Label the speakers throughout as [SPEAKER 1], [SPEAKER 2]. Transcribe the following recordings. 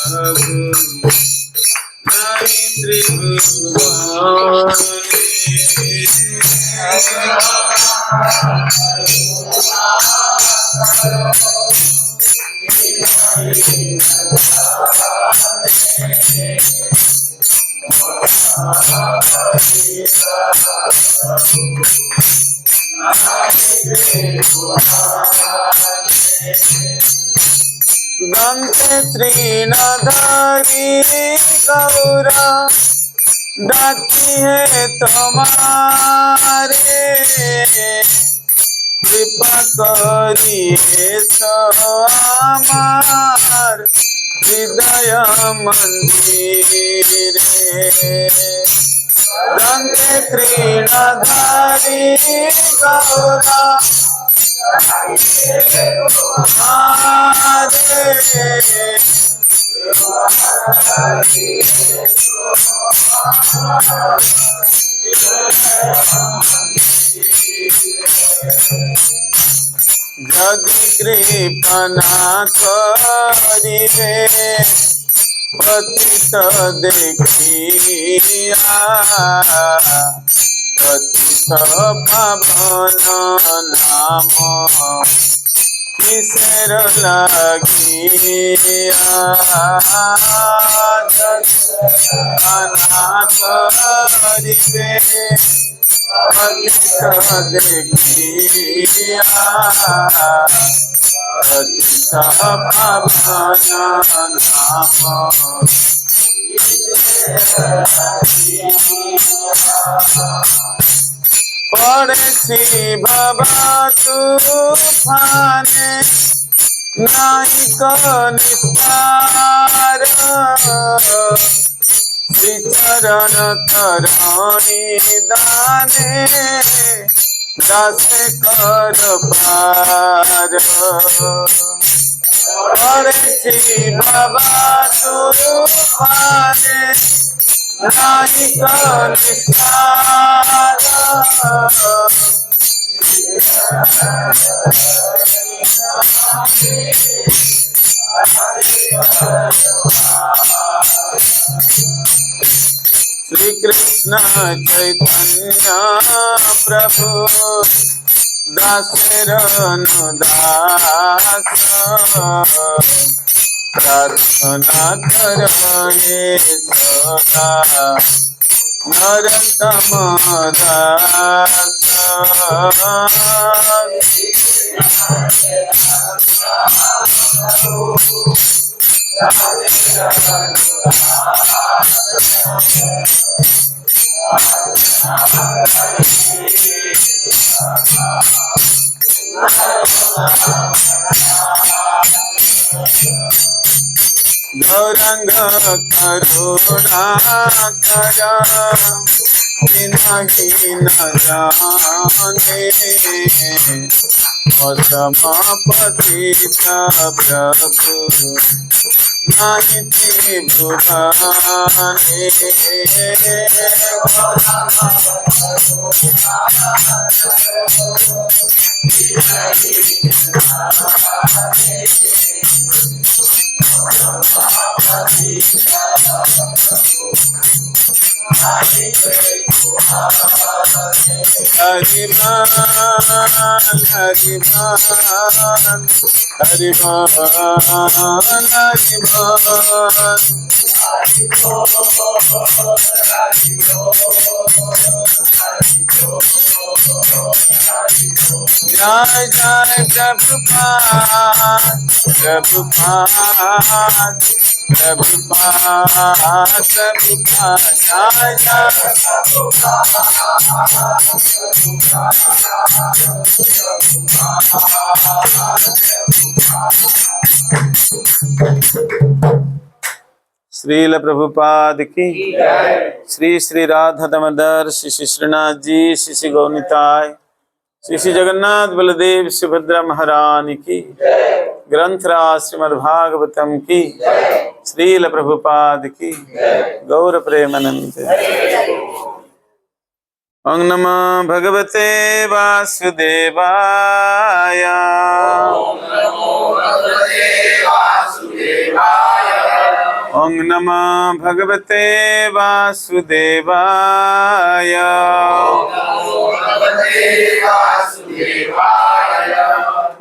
[SPEAKER 1] नहीं त्रिभुवन दंते त्रिनधारी गौरा दाती है तुम्हारे कृपा करिए हमार हृदय मंदिरे दंते त्रिनधारी गौरा जग कृपना करिबे पतित देखिया पतित पावन नाम किसर लगिया अनाथ करिबे पतित देखिया पतित पावन नाम पड़ेছি बाबा तूफाने नहीं को निस्तार श्री चरण करणी दाने दास कर पार पड़ेছি बाबा तूफाने नहीं को निस्तार श्री कृष्ण चैतन्य प्रभु दासरन दास प्रार्थना करे सदा नरतम दास गौरंग करुणा कर नहीं न जाने असमपतित प्रभु नहीं त्रिभुवने हरिमान हरिमान हरिमान हरिमान जय जय प्रभुपाद प्रभुपाद प्रभुपाद प्रभुपाद जय जय श्रील प्रभुपाद की श्री श्री राधा दामोदर श्री श्री श्रीनाथ जी श्री श्री गौनिताय श्री श्री जगन्नाथ बलदेव सुभद्रा महारानी की ग्रंथराज श्रीमद्भागवतम की श्रील प्रभुपाद की गौर प्रेमानंद। ओं नमो भगवते वासुदेवाय। ओं नमो भगवते वासुदेवाय। ओम नमः भगवते वासुदेवाय।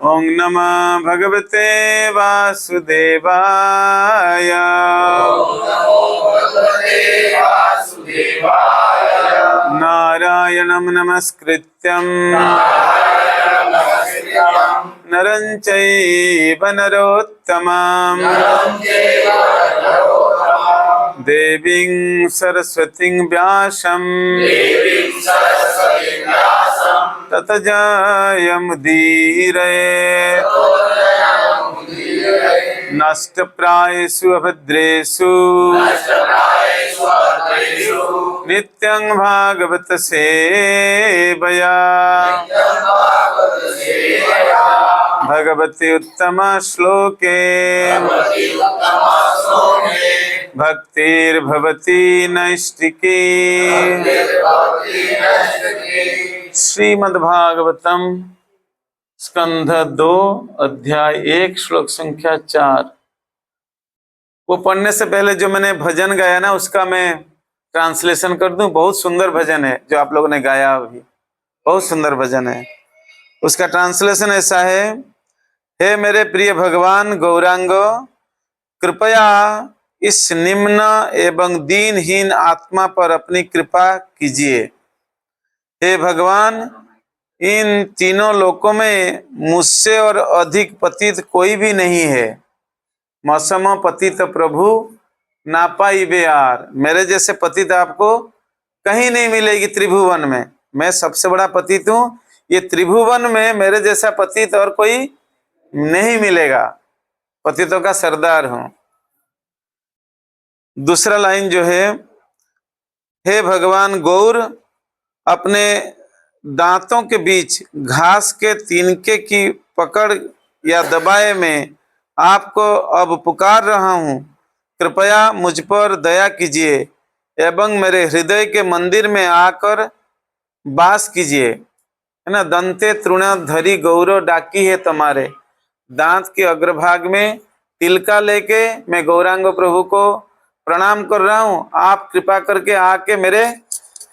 [SPEAKER 1] ओम नमः भगवते वासुदेवाय। नारायणं नमस्कृत्यं नरं चैव नरोत्तमं देवीं सरस्वतीं व्यासं ततो जयमुदीरयेत्। नष्टप्रायेषु अभद्रेषु नित्यं भागवत सेवया भगवति उत्तम श्लोके भक्तिर्भवति नैष्टिकी। श्रीमद्भागवतम स्कंध 2 अध्याय 1 श्लोक संख्या 4। वो पढ़ने से पहले जो मैंने भजन गाया ना, उसका मैं ट्रांसलेशन कर दूं। बहुत सुंदर भजन है जो आप लोगों ने गाया, अभी बहुत सुंदर भजन है। उसका ट्रांसलेशन ऐसा है। हे मेरे प्रिय भगवान गौरांग, कृपया इस निम्न एवं दीनहीन आत्मा पर अपनी कृपा कीजिए। हे भगवान, इन तीनों लोकों में मुझसे और अधिक पतित कोई भी नहीं है। मसम पतित प्रभु नापाई बेयार। मेरे जैसे पतित आपको कहीं नहीं मिलेगी त्रिभुवन में। मैं सबसे बड़ा पतित हूँ। ये त्रिभुवन में मेरे जैसा पतित और कोई नहीं मिलेगा। पतितों का सरदार हूं। दूसरा लाइन जो है, हे भगवान गौर, अपने दांतों के बीच घास के तिनके की पकड़ या दबाए में आपको अब पुकार रहा हूं। कृपया मुझ पर दया कीजिए एवं मेरे हृदय के मंदिर में आकर वास कीजिए। है ना। दंते तृणधरी गौरव डाकी है तुम्हारे। दांत के अग्रभाग में तिलका लेके मैं गौरांग प्रभु को प्रणाम कर रहा हूं। आप कृपा करके आके मेरे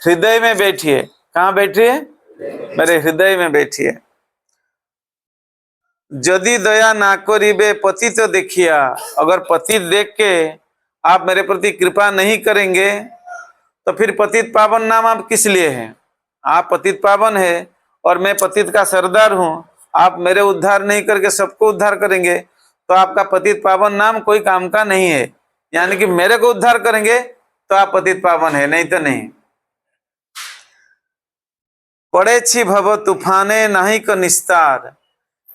[SPEAKER 1] हृदय में बैठिए। कहाँ बैठिए? मेरे हृदय में बैठिए। यदि दया ना करीबे पति तो देखिया। अगर पति देख के आप मेरे प्रति कृपा नहीं करेंगे तो फिर पतित पावन नाम आप किस लिए हैं? आप पतित पावन है और मैं पतित का सरदार हूं। आप मेरे उद्धार नहीं करके सबको उद्धार करेंगे तो आपका पतित पावन नाम कोई काम का नहीं है। यानी कि मेरे को उद्धार करेंगे तो आप पतित पावन है, नहीं तो नहीं। पड़े छी भव तूफाने नहीं का निस्तार।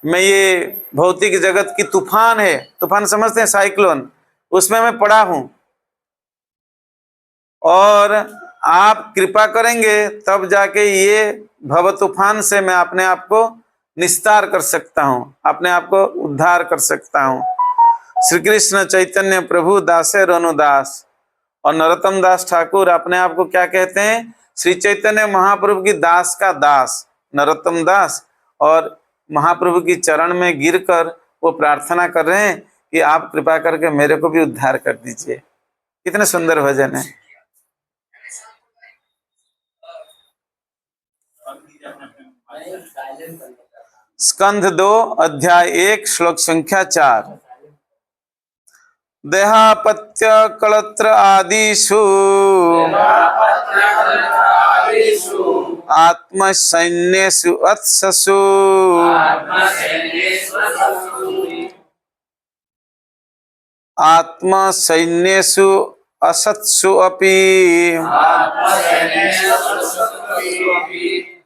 [SPEAKER 1] मैं ये भौतिक जगत की तूफान है, तूफान समझते हैं, साइक्लोन, उसमें मैं पड़ा हूं और आप कृपा करेंगे तब जाके ये भव तूफान से मैं अपने आप को निस्तार कर सकता हूं, अपने आप को उद्धार कर सकता हूं। श्री कृष्ण चैतन्य प्रभु दासे रनुदास और नरोत्तम दास ठाकुर अपने आप को क्या कहते हैं? श्री चैतन्य महाप्रभु की दास का दास नरोत्तम दास। और महाप्रभु की चरण में गिरकर वो प्रार्थना कर रहे हैं कि आप कृपा करके मेरे को भी उद्धार कर दीजिए। कितने सुंदर भजन है। स्कंध 2 अध्याय 1 श्लोक संख्या 4। देहापत्य कलत्र आदिषु आत्मसैन्येषु अत्ससु आत्मसैन्येषु असत्सु अपि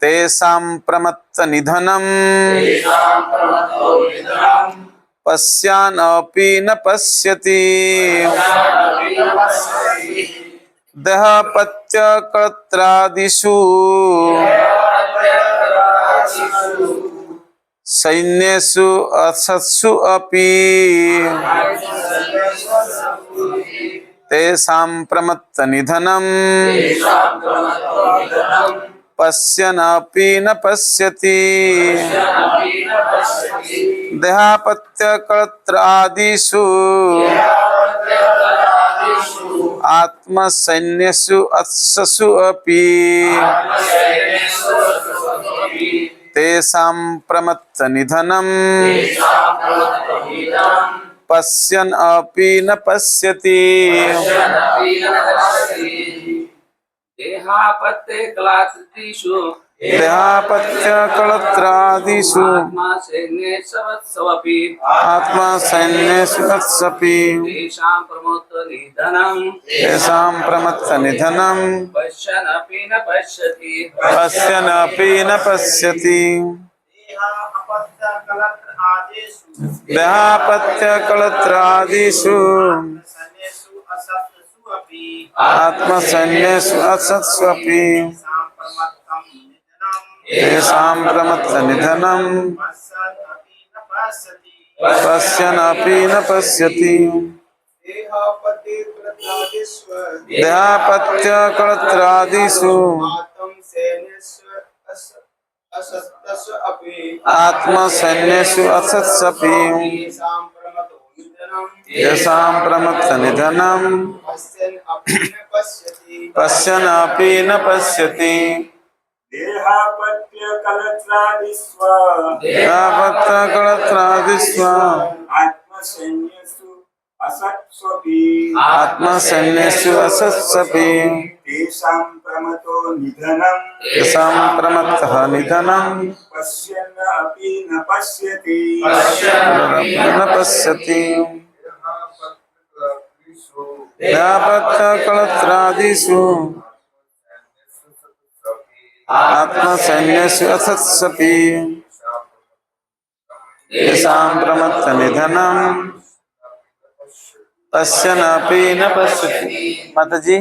[SPEAKER 1] तेषां प्रमत्त निधनम् पश्यान् अपि न पश्यति। देहपत्य कलत्रादिषु सैन्येषु असत्सु अपि तेषां प्रमत्त निधनम् पश्यन् अपि न पश्यति। देहापत्य कलत्रादिषु आत्मा सैन्यसु अत्ससु अपि तेषां प्रमत्त निधनम् पश्यन् अपि न पश्यति।
[SPEAKER 2] देहापत्य कलात्रिषु
[SPEAKER 1] देहापत्य कलत्रादिषु
[SPEAKER 2] आत्मा सैन्येषु
[SPEAKER 1] आत्मा सैन्येषु वत्सपि
[SPEAKER 2] तेषां प्रमत्त निधनं
[SPEAKER 1] तेषां प्रमत्त निधनं
[SPEAKER 2] पश्यन्नपि न पश्यति।
[SPEAKER 1] पश्यन् अपि न पश्यति। देहापत्य कलत्रादिषु आत्मा सैन्येषु असत्स्वपि तेषां प्रमत्त निधनं पश्यन् अपि न पश्यति। देहापत्य कलत्रादिषु आत्मा सैन्येषु असत्स्वपि तेषां प्रमत्त निधनं पश्यन् अपि न पश्यति।
[SPEAKER 3] देहापत्य कलत्रादिस्व आत्मसैन्येषु असत्स्वपि
[SPEAKER 1] आत्मसैन्येषु असत्स्वपि
[SPEAKER 3] तेषां प्रमतो निधनं
[SPEAKER 1] तेषां प्रमत्तः निधनं
[SPEAKER 3] पश्यन् अपि न पश्यति।
[SPEAKER 1] न पश्यति। देहापत्य कलत्रादिषु आत्मसैन्येषु असत्स्वपि तेषां प्रमत्त निधनं पश्यन् अपि न पश्यति। माता जी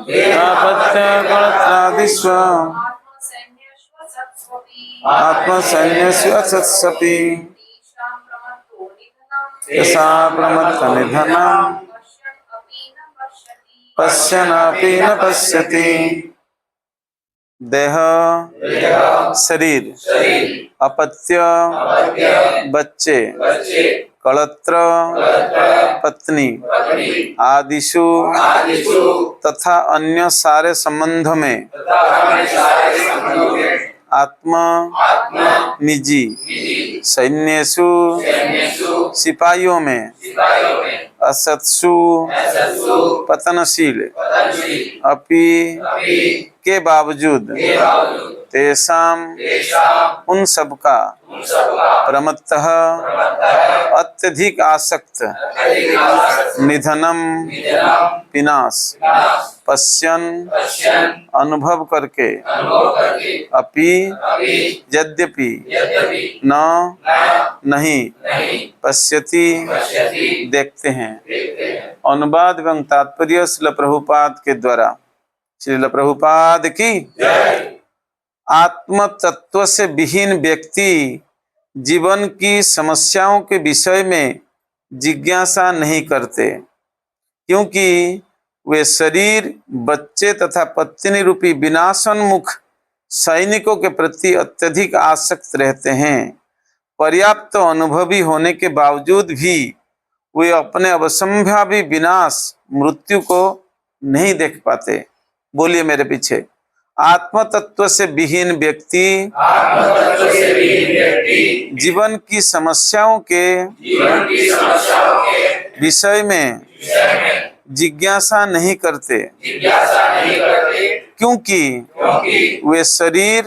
[SPEAKER 1] देहापत्य कलत्रादिषु आत्मसैन्येषु असत्स्वपि तेषां प्रमत्त निधनं पश्यन् अपि न पश्यति। देह शरीर, अपत्य बच्चे, कलत्र पत्नी आदिशु तथा अन्य सारे संबंध में आत्मा निजी सैन्यसु सिपाहियों में असत्सु पतनशील अपि के बावजूद तेषां उन सबका प्रमत्तः अत्यधिक आसक्त निधनम विनाश पश्यन अनुभव करके अपि यद्यपि न नहीं पश्यति देखते हैं। अनुवाद एवं तात्पर्य श्रील प्रभुपाद के द्वारा। श्रील प्रभुपाद की आत्म तत्व से विहीन व्यक्ति जीवन की समस्याओं के विषय में जिज्ञासा नहीं करते, क्योंकि वे शरीर, बच्चे तथा पत्नी रूपी विनाशोन्मुख सैनिकों के प्रति अत्यधिक आसक्त रहते हैं। पर्याप्त अनुभवी होने के बावजूद भी वे अपने अवसंभावी विनाश मृत्यु को नहीं देख पाते। बोलिए मेरे पीछे। आत्म तत्व से विहीन व्यक्ति जीवन की समस्याओं के विषय में जिज्ञासा नहीं करते, क्योंकि वे शरीर,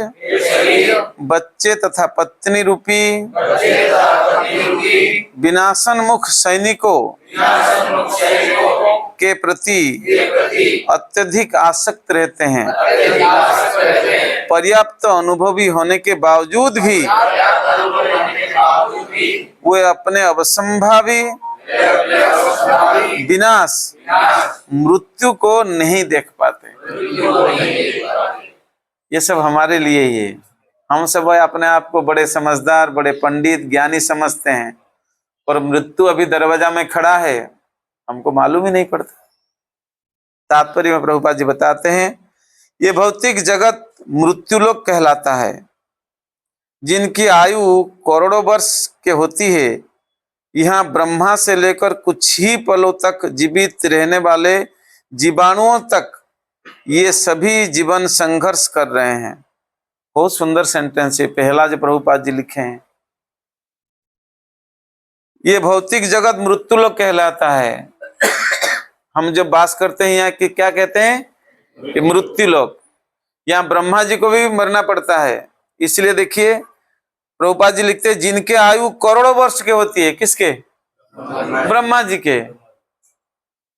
[SPEAKER 1] बच्चे तथा पत्नी रूपी विनाशोन्मुख सैनिकों के प्रति अत्यधिक आसक्त रहते हैं। पर्याप्त अनुभवी होने के बावजूद भी वे अपने अवसंभावी विनाश मृत्यु को नहीं देख पाते। ये सब हमारे लिए ही है। हम सब अपने आप को बड़े समझदार, बड़े पंडित, ज्ञानी समझते हैं, पर मृत्यु अभी दरवाजा में खड़ा है, हमको मालूम ही नहीं पड़ता। तात्पर्य में प्रभुपाद जी बताते हैं, ये भौतिक जगत मृत्युलोक कहलाता है। जिनकी आयु करोड़ों वर्ष के होती है, यहाँ ब्रह्मा से लेकर कुछ ही पलों तक जीवित रहने वाले जीवाणुओं तक ये सभी जीवन संघर्ष कर रहे हैं। बहुत सुंदर सेंटेंस है, पहला जो प्रभुपाद जी लिखे हैं। ये भौतिक जगत मृत्यु लोक कहलाता है। हम जब बात करते हैं यहाँ कि क्या कहते हैं, कि मृत्यु लोक। यहाँ ब्रह्मा जी को भी मरना पड़ता है। इसलिए देखिए प्रभुपाद जी लिखते हैं जिनके आयु करोड़ों वर्ष के होती है, किसके, ब्रह्मा जी के,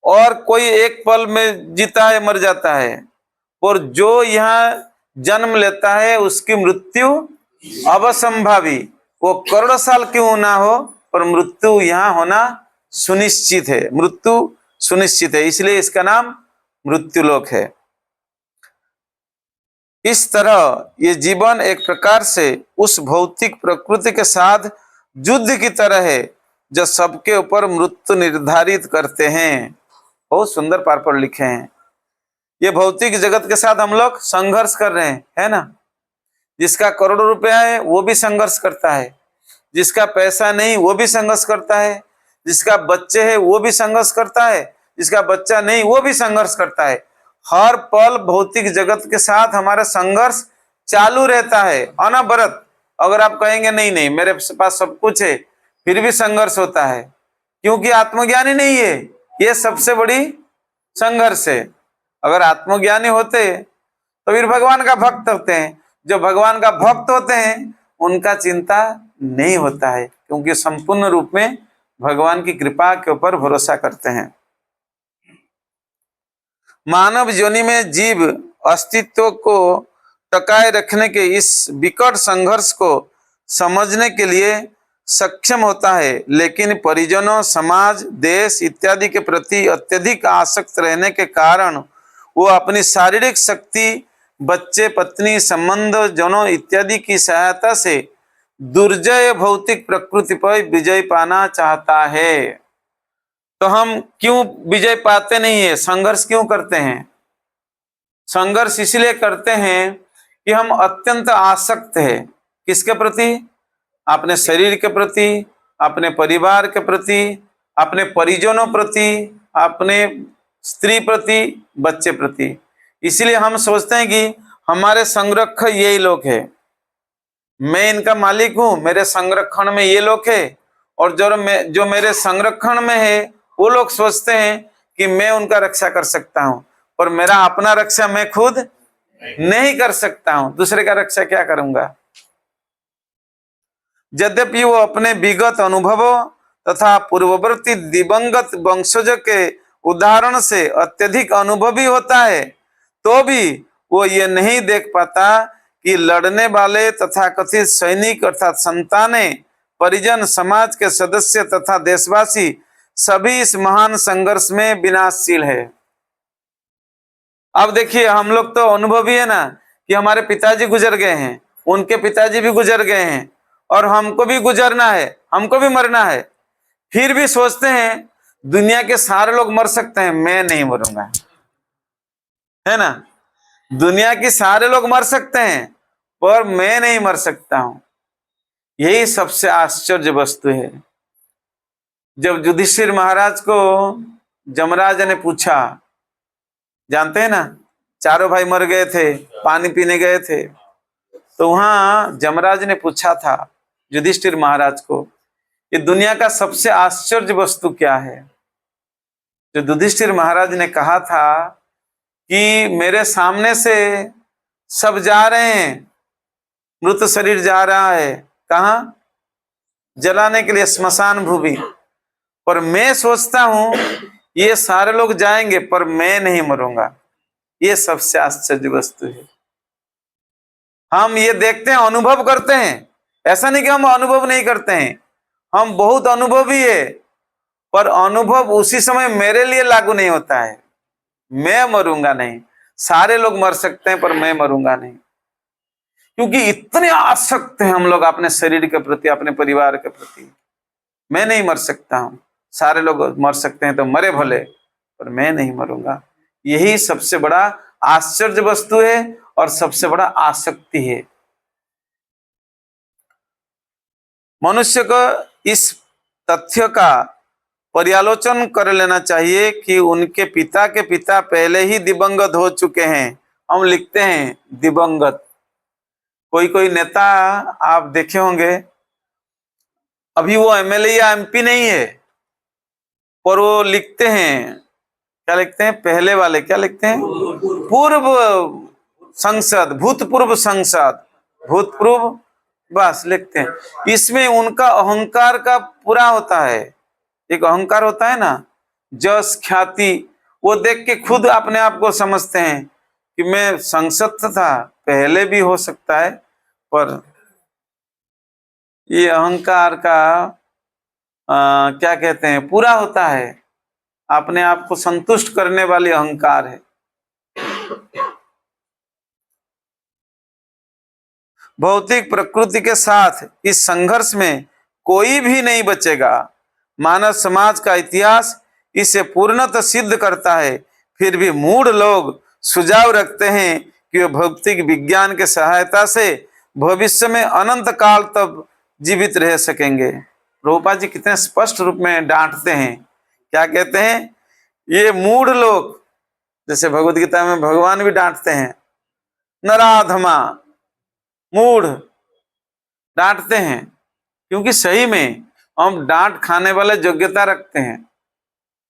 [SPEAKER 1] और कोई एक पल में जीता है मर जाता है, और जो यहाँ जन्म लेता है उसकी मृत्यु अवसंभावी, वो करोड़ साल क्यों ना हो पर मृत्यु यहाँ होना सुनिश्चित है, मृत्यु सुनिश्चित है, इसलिए इसका नाम मृत्युलोक है। इस तरह ये जीवन एक प्रकार से उस भौतिक प्रकृति के साथ युद्ध की तरह है जो सबके ऊपर मृत्यु निर्धारित करते हैं। बहुत सुंदर पार लिखे हैं। ये भौतिक जगत के साथ हम लोग संघर्ष कर रहे हैं, है ना। जिसका करोड़ों रुपया है वो भी संघर्ष करता है, जिसका पैसा नहीं वो भी संघर्ष करता है, जिसका बच्चे है वो भी संघर्ष करता है, जिसका बच्चा नहीं वो भी संघर्ष करता है। हर पल भौतिक जगत के साथ हमारा संघर्ष चालू रहता है अनवरत। अगर आप कहेंगे नहीं नहीं मेरे पास सब कुछ है, फिर भी संघर्ष होता है, क्योंकि आत्मज्ञानी नहीं है। ये सबसे बड़ी संघर्ष है। अगर आत्मज्ञानी होते तो फिर भगवान का भक्त होते हैं। जो भगवान का भक्त होते हैं उनका चिंता नहीं होता है, क्योंकि संपूर्ण रूप में भगवान की कृपा के ऊपर भरोसा करते हैं। मानव योनि में जीव अस्तित्व को टकाए रखने के इस विकट संघर्ष को समझने के लिए सक्षम होता है, लेकिन परिजनों, समाज, देश इत्यादि के प्रति अत्यधिक आसक्त रहने के कारण वो अपनी शारीरिक शक्ति, बच्चे, पत्नी, संबंध, जनों इत्यादि की सहायता से दुर्जय भौतिक प्रकृति पर विजय पाना चाहता है। तो हम क्यों विजय पाते नहीं है, संघर्ष क्यों करते हैं? संघर्ष इसलिए करते हैं कि हम अत्यंत आसक्त है। किसके प्रति? अपने शरीर के प्रति, अपने परिवार के प्रति, अपने परिजनों प्रति, अपने स्त्री प्रति, बच्चे प्रति। इसलिए हम सोचते हैं कि हमारे संरक्षक यही लोग है, मैं इनका मालिक हूं, मेरे संरक्षण में ये लोग है, और जो मेरे संरक्षण में है वो लोग सोचते हैं कि मैं उनका रक्षा कर सकता हूं, पर मेरा अपना रक्षा मैं खुद नहीं कर सकता हूं, दूसरे का रक्षा क्या करूंगा। यद्यपि वो अपने विगत अनुभवों तथा पूर्ववर्ती दिवंगत वंशजों के उदाहरण से अत्यधिक अनुभवी होता है, तो भी वो ये नहीं देख पाता कि लड़ने वाले तथा कथित सैनिक अर्थात संतानें, परिजन, समाज के सदस्य तथा देशवासी सभी इस महान संघर्ष में विनाशशील है। अब देखिए हम लोग तो अनुभवी है ना, कि हमारे पिताजी गुजर गए हैं, उनके पिताजी भी गुजर गए हैं, और हमको भी गुजरना है, हमको भी मरना है। फिर भी सोचते हैं दुनिया के सारे लोग मर सकते हैं, मैं नहीं मरूंगा, है ना। दुनिया के सारे लोग मर सकते हैं पर मैं नहीं मर सकता हूं। यही सबसे आश्चर्य वस्तु है। जब युधिष्ठिर महाराज को जमराज ने पूछा, जानते हैं ना, चारों भाई मर गए थे, पानी पीने गए थे, तो वहां जमराज ने पूछा था युधिष्ठिर महाराज को, ये दुनिया का सबसे आश्चर्य वस्तु क्या है? जो युधिष्ठिर महाराज ने कहा था कि मेरे सामने से सब जा रहे हैं, मृत शरीर जा रहा है, कहाँ? जलाने के लिए स्मशान भूमि, पर मैं सोचता हूं ये सारे लोग जाएंगे पर मैं नहीं मरूंगा। ये सबसे आश्चर्य वस्तु है। हम ये देखते हैं, अनुभव करते हैं, ऐसा नहीं कि हम अनुभव नहीं करते हैं, हम बहुत अनुभवी है, पर अनुभव उसी समय मेरे लिए लागू नहीं होता है। मैं मरूंगा नहीं, सारे लोग मर सकते हैं पर मैं मरूंगा नहीं, क्योंकि इतने आसक्त हैं हम लोग अपने शरीर के प्रति, अपने परिवार के प्रति। मैं नहीं मर सकता हूं, सारे लोग मर सकते हैं तो मरे भले, पर मैं नहीं मरूंगा। यही सबसे बड़ा आश्चर्य वस्तु है और सबसे बड़ा आसक्ति है। मनुष्य को इस तथ्य का पर्यालोचन कर लेना चाहिए कि उनके पिता के पिता पहले ही दिवंगत हो चुके हैं। हम लिखते हैं दिवंगत। कोई कोई नेता आप देखे होंगे, अभी वो एमएलए या एमपी नहीं है, पर वो लिखते हैं, क्या लिखते हैं, पहले वाले क्या लिखते हैं, पूर्व संसद, भूतपूर्व संसद, भूतपूर्व, बस लिखते हैं। इसमें उनका अहंकार का पूरा होता है, एक अहंकार होता है ना, जस ख्याति, वो देख के खुद अपने आप को समझते हैं कि मैं संसद था, पहले भी हो सकता है, पर ये अहंकार का क्या कहते हैं, पूरा होता है, अपने आप को संतुष्ट करने वाली अहंकार है। भौतिक प्रकृति के साथ इस संघर्ष में कोई भी नहीं बचेगा। मानव समाज का इतिहास इसे पूर्णतः सिद्ध करता है। फिर भी मूढ़ लोग सुझाव रखते हैं कि वे भौतिक विज्ञान के सहायता से भविष्य में अनंत काल तक जीवित रह सकेंगे। प्रभुपाद जी कितने स्पष्ट रूप में डांटते हैं, क्या कहते हैं, ये मूढ़ लोग, जैसे भगवत गीता में भगवान भी डांटते हैं, नराधमा, मूढ़, डांटते हैं, क्योंकि सही में हम डांट खाने वाले योग्यता रखते हैं।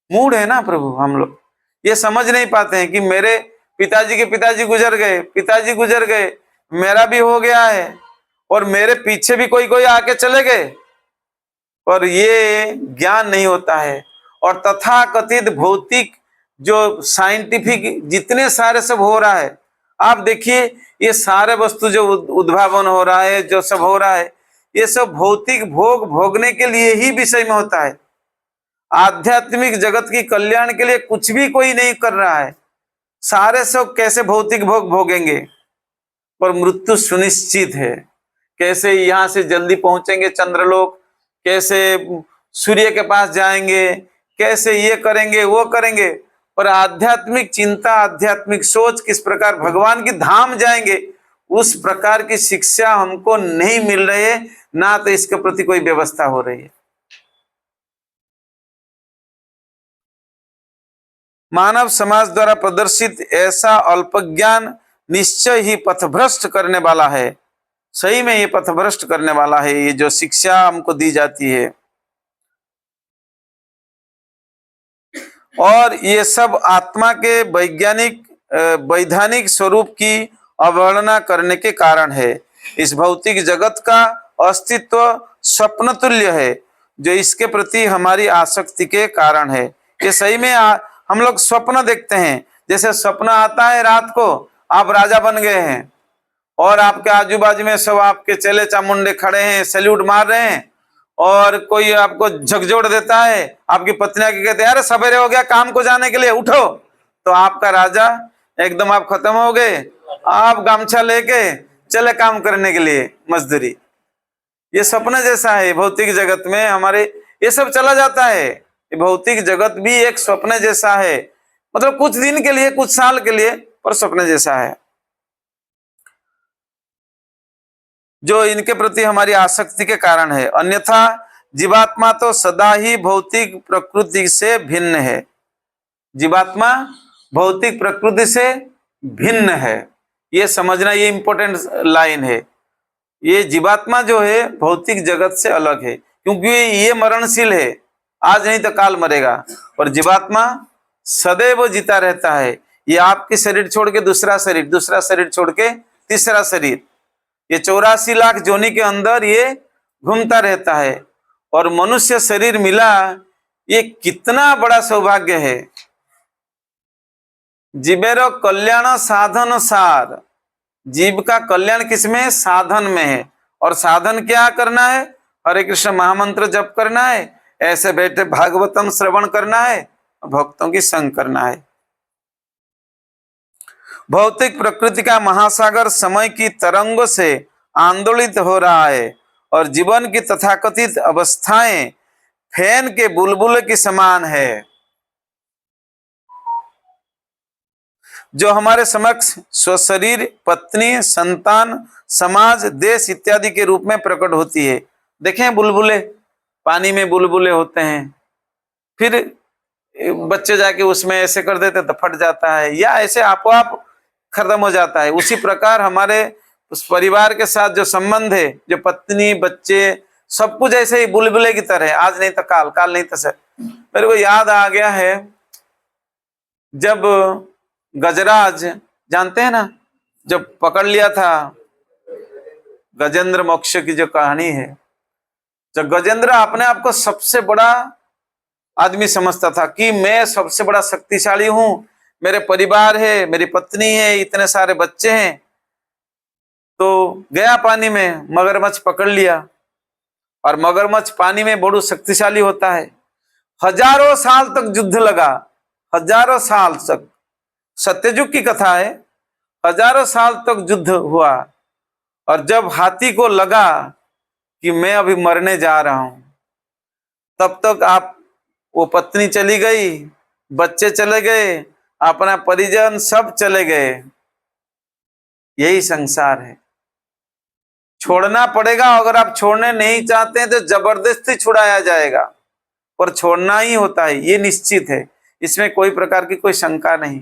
[SPEAKER 1] मूढ़ है ना प्रभु, हम लोग ये समझ नहीं पाते हैं कि मेरे पिताजी के पिताजी गुजर गए, पिताजी गुजर गए, मेरा भी हो गया है, और मेरे पीछे भी कोई कोई आके चले गए, पर ये ज्ञान नहीं होता है। और तथाकथित भौतिक जो साइंटिफिक जितने सारे सब हो रहा है, आप देखिए ये सारे वस्तु जो उद्भावन हो रहा है, जो सब हो रहा है, ये सब भौतिक भोग भोगने के लिए ही विषय में होता है। आध्यात्मिक जगत की कल्याण के लिए कुछ भी कोई नहीं कर रहा है। सारे सब कैसे भौतिक भोग भोगेंगे, पर मृत्यु सुनिश्चित है। कैसे यहाँ से जल्दी पहुंचेंगे चंद्रलोक, कैसे सूर्य के पास जाएंगे, कैसे ये करेंगे वो करेंगे, पर आध्यात्मिक चिंता, आध्यात्मिक सोच, किस प्रकार भगवान की धाम जाएंगे, उस प्रकार की शिक्षा हमको नहीं मिल रही है, ना तो इसके प्रति कोई व्यवस्था हो रही है। मानव समाज द्वारा प्रदर्शित ऐसा अल्पज्ञान निश्चय ही पथभ्रष्ट करने वाला है। सही में ये पथभ्रष्ट करने वाला है, ये जो शिक्षा हमको दी जाती है। और ये सब आत्मा के वैधानिक स्वरूप की अवहेलना करने के कारण है। इस भौतिक जगत का अस्तित्व स्वप्न तुल्य है, जो इसके प्रति हमारी आसक्ति के कारण है। ये सही में हम लोग स्वप्न देखते हैं, जैसे स्वप्न आता है रात को, आप राजा बन गए हैं और आपके आजू बाजू में सब आपके चेले चामुंडे खड़े हैं, सैल्यूट मार रहे हैं, और कोई आपको झकझोर देता है, आपकी पत्नी के कहते हैं अरे सवेरे हो गया काम को जाने के लिए, उठो, तो आपका राजा एकदम आप खत्म हो गए, आप गमछा लेके चले काम करने के लिए मजदूरी। ये सपने जैसा है। भौतिक जगत में हमारे ये सब चला जाता है। ये भौतिक जगत भी एक स्वप्न जैसा है, मतलब कुछ दिन के लिए, कुछ साल के लिए, पर स्वप्न जैसा है, जो इनके प्रति हमारी आसक्ति के कारण है। अन्यथा जीवात्मा तो सदा ही भौतिक प्रकृति से भिन्न है। जीवात्मा भौतिक प्रकृति से भिन्न है, ये समझना, ये इंपॉर्टेंट लाइन है। ये जीवात्मा जो है भौतिक जगत से अलग है, क्योंकि ये मरणशील है, आज नहीं तो काल मरेगा, और जीवात्मा सदैव जीता रहता है। ये आपके शरीर छोड़ के दूसरा शरीर, दूसरा शरीर छोड़ के तीसरा शरीर, ये 84 लाख जोनी के अंदर ये घूमता रहता है। और मनुष्य शरीर मिला, ये कितना बड़ा सौभाग्य है। जीवेरो कल्याण साधन सार, जीव का कल्याण किसमें, साधन में है। और साधन क्या करना है, हरे कृष्ण महामंत्र जप करना है, ऐसे बैठे भागवतम श्रवण करना है, भक्तों की संग करना है। भौतिक प्रकृति का महासागर समय की तरंगों से आंदोलित हो रहा है, और जीवन की तथाकथित अवस्थाएं फैन के बुलबुल की समान है, जो हमारे समक्ष स्वशरीर, पत्नी, संतान, समाज, देश इत्यादि के रूप में प्रकट होती है। देखें बुलबुले, पानी में बुलबुले होते हैं, फिर बच्चे जाके उसमें ऐसे कर देते तो फट जाता है या ऐसे आपो आप खत्म हो जाता है। उसी प्रकार हमारे उस परिवार के साथ जो संबंध है, जो पत्नी बच्चे सब कुछ ऐसे ही बुलबुले की तरह है, आज नहीं तो काल, काल नहीं तो सर। मेरे को याद आ गया है जब गजराज, जानते हैं ना, जब पकड़ लिया था गजेंद्र मोक्ष की जो कहानी है, जब गजेंद्र अपने आप को सबसे बड़ा आदमी समझता था कि मैं सबसे बड़ा शक्तिशाली हूं, मेरे परिवार है, मेरी पत्नी है, इतने सारे बच्चे हैं, तो गया पानी में, मगरमच्छ पकड़ लिया। और मगरमच्छ पानी में बहुत शक्तिशाली होता है। हजारों साल तक युद्ध लगा, हजारों साल तक, सत्ययुग की कथा है, हजारों साल तक युद्ध हुआ। और जब हाथी को लगा कि मैं अभी मरने जा रहा हूं, तब तक आप वो पत्नी चली गई, बच्चे चले गए, अपना परिजन सब चले गए। यही संसार है, छोड़ना पड़ेगा। अगर आप छोड़ने नहीं चाहते हैं तो जबरदस्ती छुड़ाया जाएगा, पर छोड़ना ही होता है, ये निश्चित है, इसमें कोई प्रकार की कोई शंका नहीं।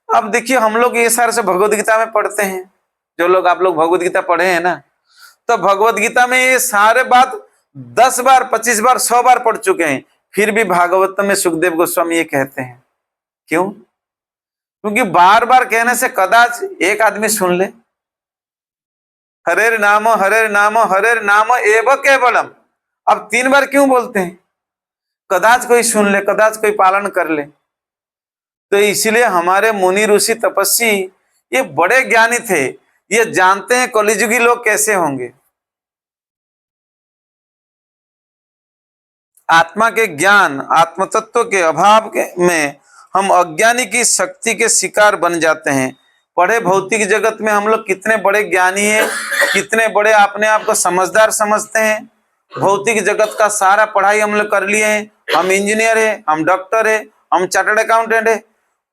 [SPEAKER 1] अब देखिए, हम लोग ये सारे से भगवद गीता में पढ़ते हैं, जो लोग आप लोग भगवद गीता पढ़े हैं ना, तो भगवद गीता में ये सारे बात 10 बार 25 बार 100 बार पढ़ चुके हैं, फिर भी भागवत में सुखदेव गोस्वामी ये कहते हैं। क्यों? क्योंकि बार बार कहने से कदाच एक आदमी सुन ले, हरेर नाम एव केवलम। अब 3 बार क्यों बोलते हैं? कदाच कोई सुन ले, कदाच कोई पालन कर ले। तो इसलिए हमारे मुनि ऋषि तपस्वी ये बड़े ज्ञानी थे, ये जानते हैं कलिजुगी लोग कैसे होंगे। आत्मा के ज्ञान, आत्म तत्व के अभाव में हम अज्ञानी की शक्ति के शिकार बन जाते हैं। पढ़े भौतिक जगत में हम लोग कितने बड़े ज्ञानी हैं, कितने बड़े अपने आप को समझदार समझते हैं। भौतिक जगत का सारा पढ़ाई हम लोग कर लिए हैं, हम इंजीनियर है, हम डॉक्टर है, हम चार्टर्ड अकाउंटेंट है,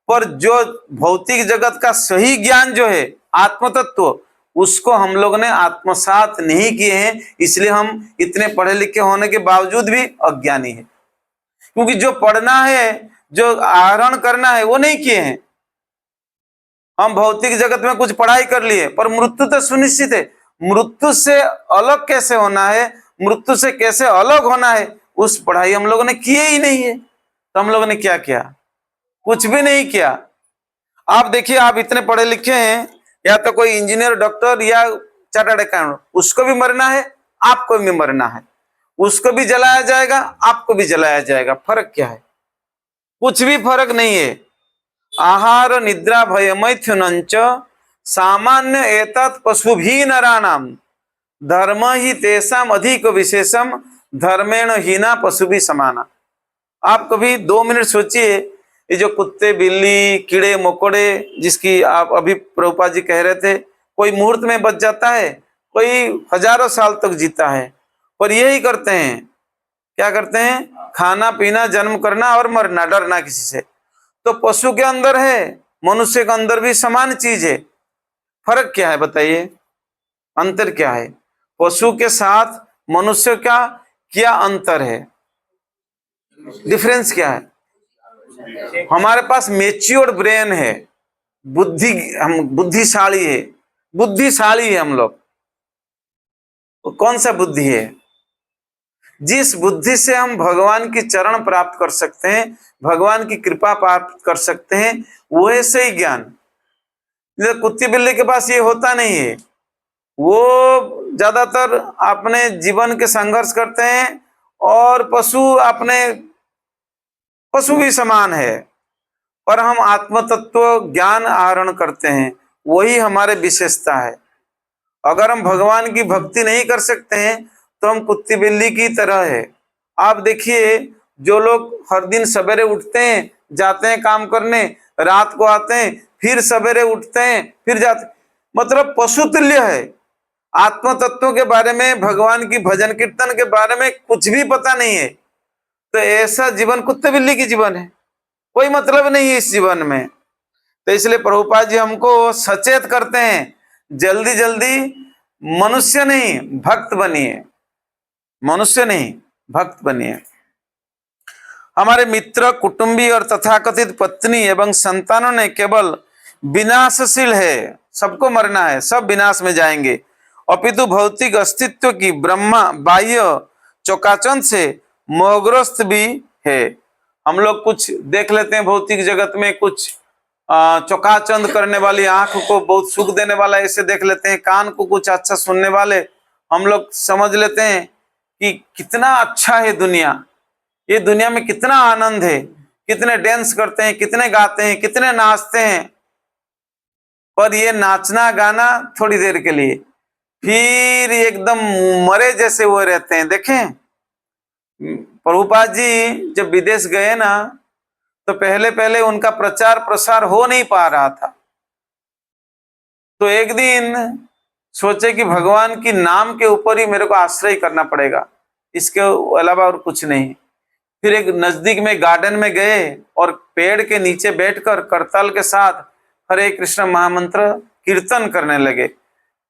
[SPEAKER 1] पर जो भौतिक जगत का सही ज्ञान जो है, आत्म तत्व, उसको हम लोग ने आत्मसात नहीं किए हैं। इसलिए हम इतने पढ़े लिखे होने के बावजूद भी अज्ञानी है, क्योंकि जो पढ़ना है, जो आहरण करना है, वो नहीं किए हैं। हम भौतिक जगत में कुछ पढ़ाई कर लिए, पर मृत्यु तो सुनिश्चित है। मृत्यु से अलग कैसे होना है, मृत्यु से कैसे अलग होना है, उस पढ़ाई हम लोगों ने किए ही नहीं है। तो हम लोगों ने क्या किया? कुछ भी नहीं किया। आप देखिए, आप इतने पढ़े लिखे हैं, या तो कोई इंजीनियर, डॉक्टर या चार्टर्ड अकाउंटेंट, उसको भी मरना है, आपको भी मरना है, उसको भी जलाया जाएगा, आपको भी जलाया जाएगा। फर्क क्या है? कुछ भी फर्क नहीं है। आहार निद्रा भय मैथुनंच सामान्य एतत् पशुभी नराणाम धर्म ही तेषाम अधिक विशेषम धर्मेण हीना पशु भी समाना। आप कभी 2 मिनट सोचिए, ये जो कुत्ते बिल्ली कीड़े मकोड़े जिसकी आप अभी प्रभुपाद जी कह रहे थे, कोई मुहूर्त में बच जाता है, कोई हजारों साल तक जीता है, पर यही करते हैं। क्या करते हैं? खाना पीना, जन्म करना और मरना, डरना किसी से। तो पशु के अंदर है, मनुष्य के अंदर भी समान चीज है। फर्क क्या है बताइए? अंतर क्या है? पशु के साथ मनुष्य का क्या अंतर है? डिफरेंस क्या है? हमारे पास मैच्योर्ड ब्रेन है, बुद्धि, हम बुद्धिशाली है, बुद्धिशाली है हम लोग। तो कौन सा बुद्धि है? जिस बुद्धि से हम भगवान की चरण प्राप्त कर सकते हैं, भगवान की कृपा प्राप्त कर सकते हैं, वो है सही ज्ञान। कुत्ते बिल्ली के पास ये होता नहीं है। वो ज्यादातर अपने जीवन के संघर्ष करते हैं, और पशु भी समान है, पर हम आत्म तत्व ज्ञान आहरण करते हैं, वही हमारे विशेषता है। अगर हम भगवान की भक्ति नहीं कर सकते हैं तो हम कुत्ती बिल्ली की तरह है। आप देखिए, जो लोग हर दिन सवेरे उठते हैं, जाते हैं काम करने, रात को आते हैं, फिर सवेरे उठते हैं, फिर जाते, मतलब पशु तुल्य है। आत्म तत्व के बारे में, भगवान की भजन कीर्तन के बारे में कुछ भी पता नहीं है। तो ऐसा जीवन कुत्ते बिल्ली की जीवन है, कोई मतलब नहीं है इस जीवन में। तो इसलिए प्रभुपाद जी हमको सचेत करते हैं, जल्दी जल्दी मनुष्य नहीं भक्त बनिए, मनुष्य नहीं भक्त बनिए। हमारे मित्र, कुटुंबी और तथाकथित पत्नी एवं संतानों ने केवल विनाशशील है, सबको मरना है, सब विनाश में जाएंगे, अपितु भौतिक अस्तित्व की ब्रह्मा बाह्य चौकाचंद से मोहग्रस्त भी है। हम लोग कुछ देख लेते हैं भौतिक जगत में, कुछ चौकाचंद करने वाली, आंख को बहुत सुख देने वाला ऐसे देख लेते हैं, कान को कुछ अच्छा सुनने वाले हम लोग समझ लेते हैं कि कितना अच्छा है दुनिया, ये दुनिया में कितना आनंद है, कितने डांस करते हैं, कितने गाते हैं, कितने नाचते हैं। पर ये नाचना गाना थोड़ी देर के लिए, फिर एकदम मरे जैसे वो रहते हैं। देखें प्रभुपाद जी जब विदेश गए ना, तो पहले पहले उनका प्रचार प्रसार हो नहीं पा रहा था। तो एक दिन सोचे कि भगवान की नाम के ऊपर ही मेरे को आश्रय करना पड़ेगा, इसके अलावा और कुछ नहीं। फिर एक नजदीक में गार्डन में गए और पेड़ के नीचे बैठकर करताल के साथ हरे कृष्ण महामंत्र कीर्तन करने लगे।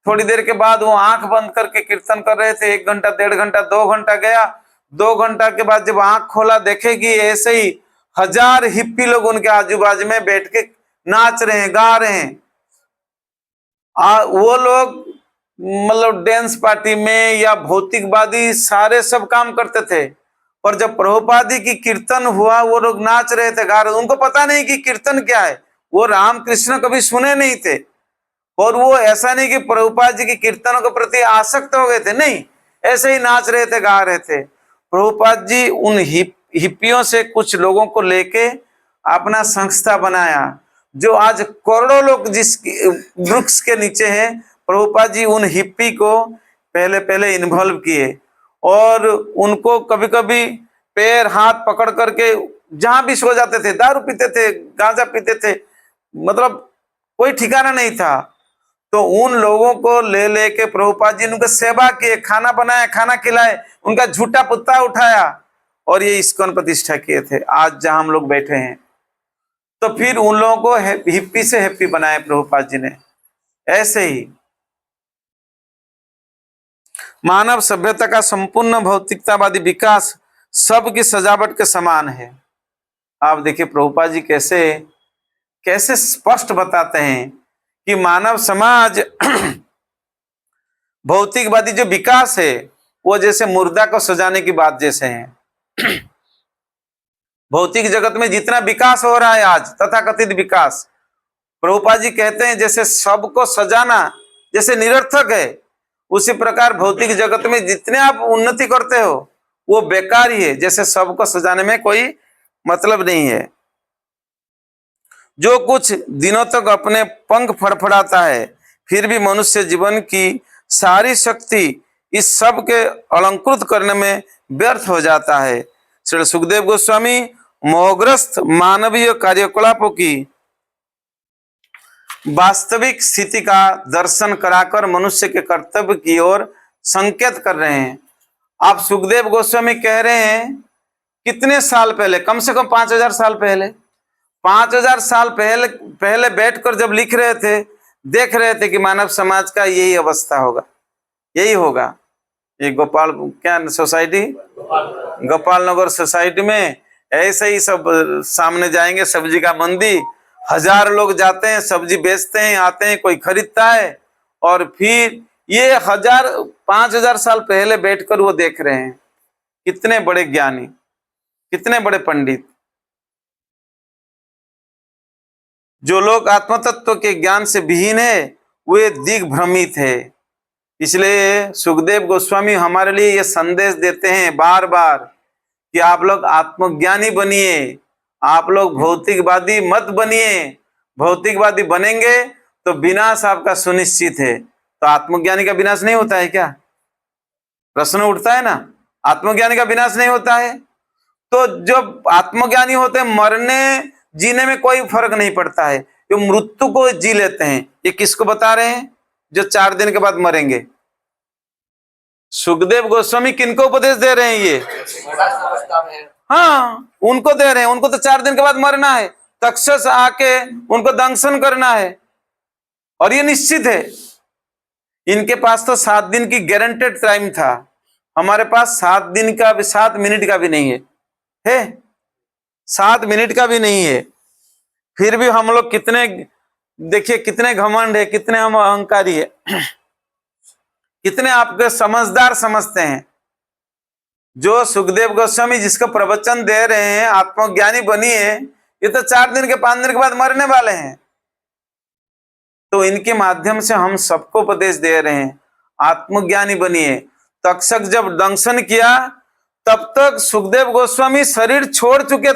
[SPEAKER 1] थोड़ी देर के बाद वो आंख बंद करके कीर्तन कर रहे थे। 1 घंटा, 1.5 घंटा, 2 घंटा गया। 2 घंटा के बाद जब आंख खोला, देखेगी ऐसे ही 1000 हिप्पी लोग उनके आजू बाजू में बैठ के नाच रहे हैं, गा रहे हैं। वो लोग मतलब डांस पार्टी में या भौतिकवादी सारे सब काम करते थे, और जब प्रभुपाद जी की कीर्तन हुआ वो लोग नाच रहे थे, गा रहे थे। उनको पता नहीं कि कीर्तन क्या है, वो राम कृष्ण कभी सुने नहीं थे, और वो ऐसा नहीं कि प्रभुपाद जी की कीर्तनों के प्रति आसक्त हो गए थे, नहीं, ऐसे ही नाच रहे थे, गा रहे थे। प्रभुपाद जी उन हिप्पियों से कुछ लोगों को लेके अपना संस्था बनाया, जो आज करोड़ों लोग जिस वृक्ष के नीचे हैं। प्रभुपाद जी उन हिप्पी को पहले पहले इन्वॉल्व किए, और उनको कभी कभी पैर हाथ पकड़ करके जहां भी सो जाते थे, दारू पीते थे, गांजा पीते थे, मतलब कोई ठिकाना नहीं था। तो उन लोगों को ले लेके प्रभुपाद जी ने उनकी सेवा किए, खाना बनाया, खाना खिलाए, उनका झूठा पुत्ता उठाया, और ये इस्कॉन प्रतिष्ठा किए थे आज जहां हम लोग बैठे हैं। तो फिर उन लोगों को हिप्पी से हैप्पी बनाए प्रभुपाद जी ने। ऐसे ही मानव सभ्यता का संपूर्ण भौतिकतावादी विकास सबकी सजावट के समान है। आप देखिए प्रभुपाद जी कैसे कैसे स्पष्ट बताते हैं कि मानव समाज भौतिकवादी जो विकास है वो जैसे मुर्दा को सजाने की बात जैसे है। भौतिक जगत में जितना विकास हो रहा है आज, तथाकथित विकास, प्रभुपाद जी कहते हैं जैसे सबको सजाना जैसे निरर्थक है, उसी प्रकार भौतिक जगत में जितने आप उन्नति करते हो वो बेकार ही है, जैसे सबको सजाने में कोई मतलब नहीं है। जो कुछ दिनों तक अपने पंख फड़फड़ाता है, फिर भी मनुष्य जीवन की सारी शक्ति इस सब के अलंकृत करने में व्यर्थ हो जाता है। श्री सुखदेव गोस्वामी मोहग्रस्त मानवीय कार्यकलापों की वास्तविक स्थिति का दर्शन कराकर मनुष्य के कर्तव्य की ओर संकेत कर रहे हैं। आप सुखदेव गोस्वामी कह रहे हैं कितने साल पहले, कम से कम 5000 साल पहले, 5000 साल पहले बैठकर जब लिख रहे थे, देख रहे थे कि मानव समाज का यही अवस्था होगा, यही होगा। ये गोपाल क्या सोसाइटी, गोपाल नगर सोसाइटी में ऐसे ही सब सामने जाएंगे, सब्जी का मंदी, 1000 लोग जाते हैं, सब्जी बेचते हैं, आते हैं, कोई खरीदता है, और फिर ये 5000 साल पहले बैठकर वो देख रहे हैं। कितने बड़े ज्ञानी, कितने बड़े पंडित। जो लोग आत्मतत्व के ज्ञान से विहीन है वे दिग्भ्रमित है। इसलिए सुखदेव गोस्वामी हमारे लिए ये संदेश देते हैं बार बार कि आप लोग आत्मज्ञानी बनिए, आप लोग भौतिकवादी मत बनिए। भौतिकवादी बनेंगे तो विनाश आपका सुनिश्चित है। तो आत्मज्ञानी का विनाश नहीं होता है क्या? प्रश्न उठता है ना, आत्मज्ञानी का विनाश नहीं होता है। तो जब आत्मज्ञानी होते हैं, मरने जीने में कोई फर्क नहीं पड़ता है, जो मृत्यु को जी लेते हैं। ये किसको बता रहे हैं? जो 4 दिन के बाद मरेंगे। सुखदेव गोस्वामी किनको उपदेश दे रहे हैं? ये हाँ, उनको दे रहे हैं। उनको तो 4 दिन के बाद मरना है, तक्षस आके उनको दंशन करना है, और ये निश्चित है। इनके पास तो 7 दिन की गारंटेड टाइम था, हमारे पास 7 मिनट का भी नहीं है 7 मिनट का भी नहीं है। फिर भी हम लोग कितने, देखिए कितने घमंड है, कितने हम अहंकारी है, कितने आपके समझदार समझते हैं। जो सुखदेव गोस्वामी जिसको प्रवचन दे रहे हैं, आत्मज्ञानी बनिए, ये तो 4 दिन के 5 दिन के बाद मरने वाले हैं। तो इनके माध्यम से हम सबको उपदेश दे रहे हैं, आत्मज्ञानी बनिए। तक्षक जब दंशन किया तब तक सुखदेव गोस्वामी शरीर छोड़ चुके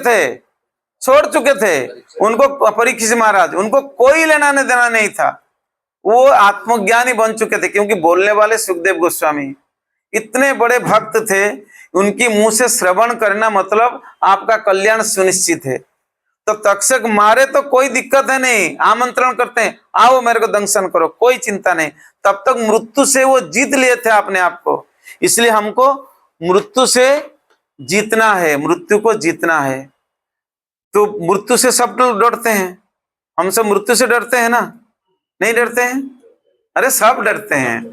[SPEAKER 1] थे। उनको परीक्षित महाराज, उनको कोई लेना देना नहीं था, वो आत्मज्ञानी बन चुके थे, क्योंकि बोलने वाले सुखदेव गोस्वामी इतने बड़े भक्त थे। उनकी मुंह से श्रवण करना मतलब आपका कल्याण सुनिश्चित है। तो तक्षक मारे तो कोई दिक्कत है नहीं, आमंत्रण करते हैं, आओ मेरे को दंशन करो, कोई चिंता नहीं। तब तक मृत्यु से वो जीत लिए थे अपने आप को। इसलिए हमको मृत्यु से जीतना है, मृत्यु को जीतना है। तो मृत्यु से सब लोग डरते हैं, हम सब मृत्यु से डरते हैं ना? नहीं डरते हैं? अरे सब डरते हैं,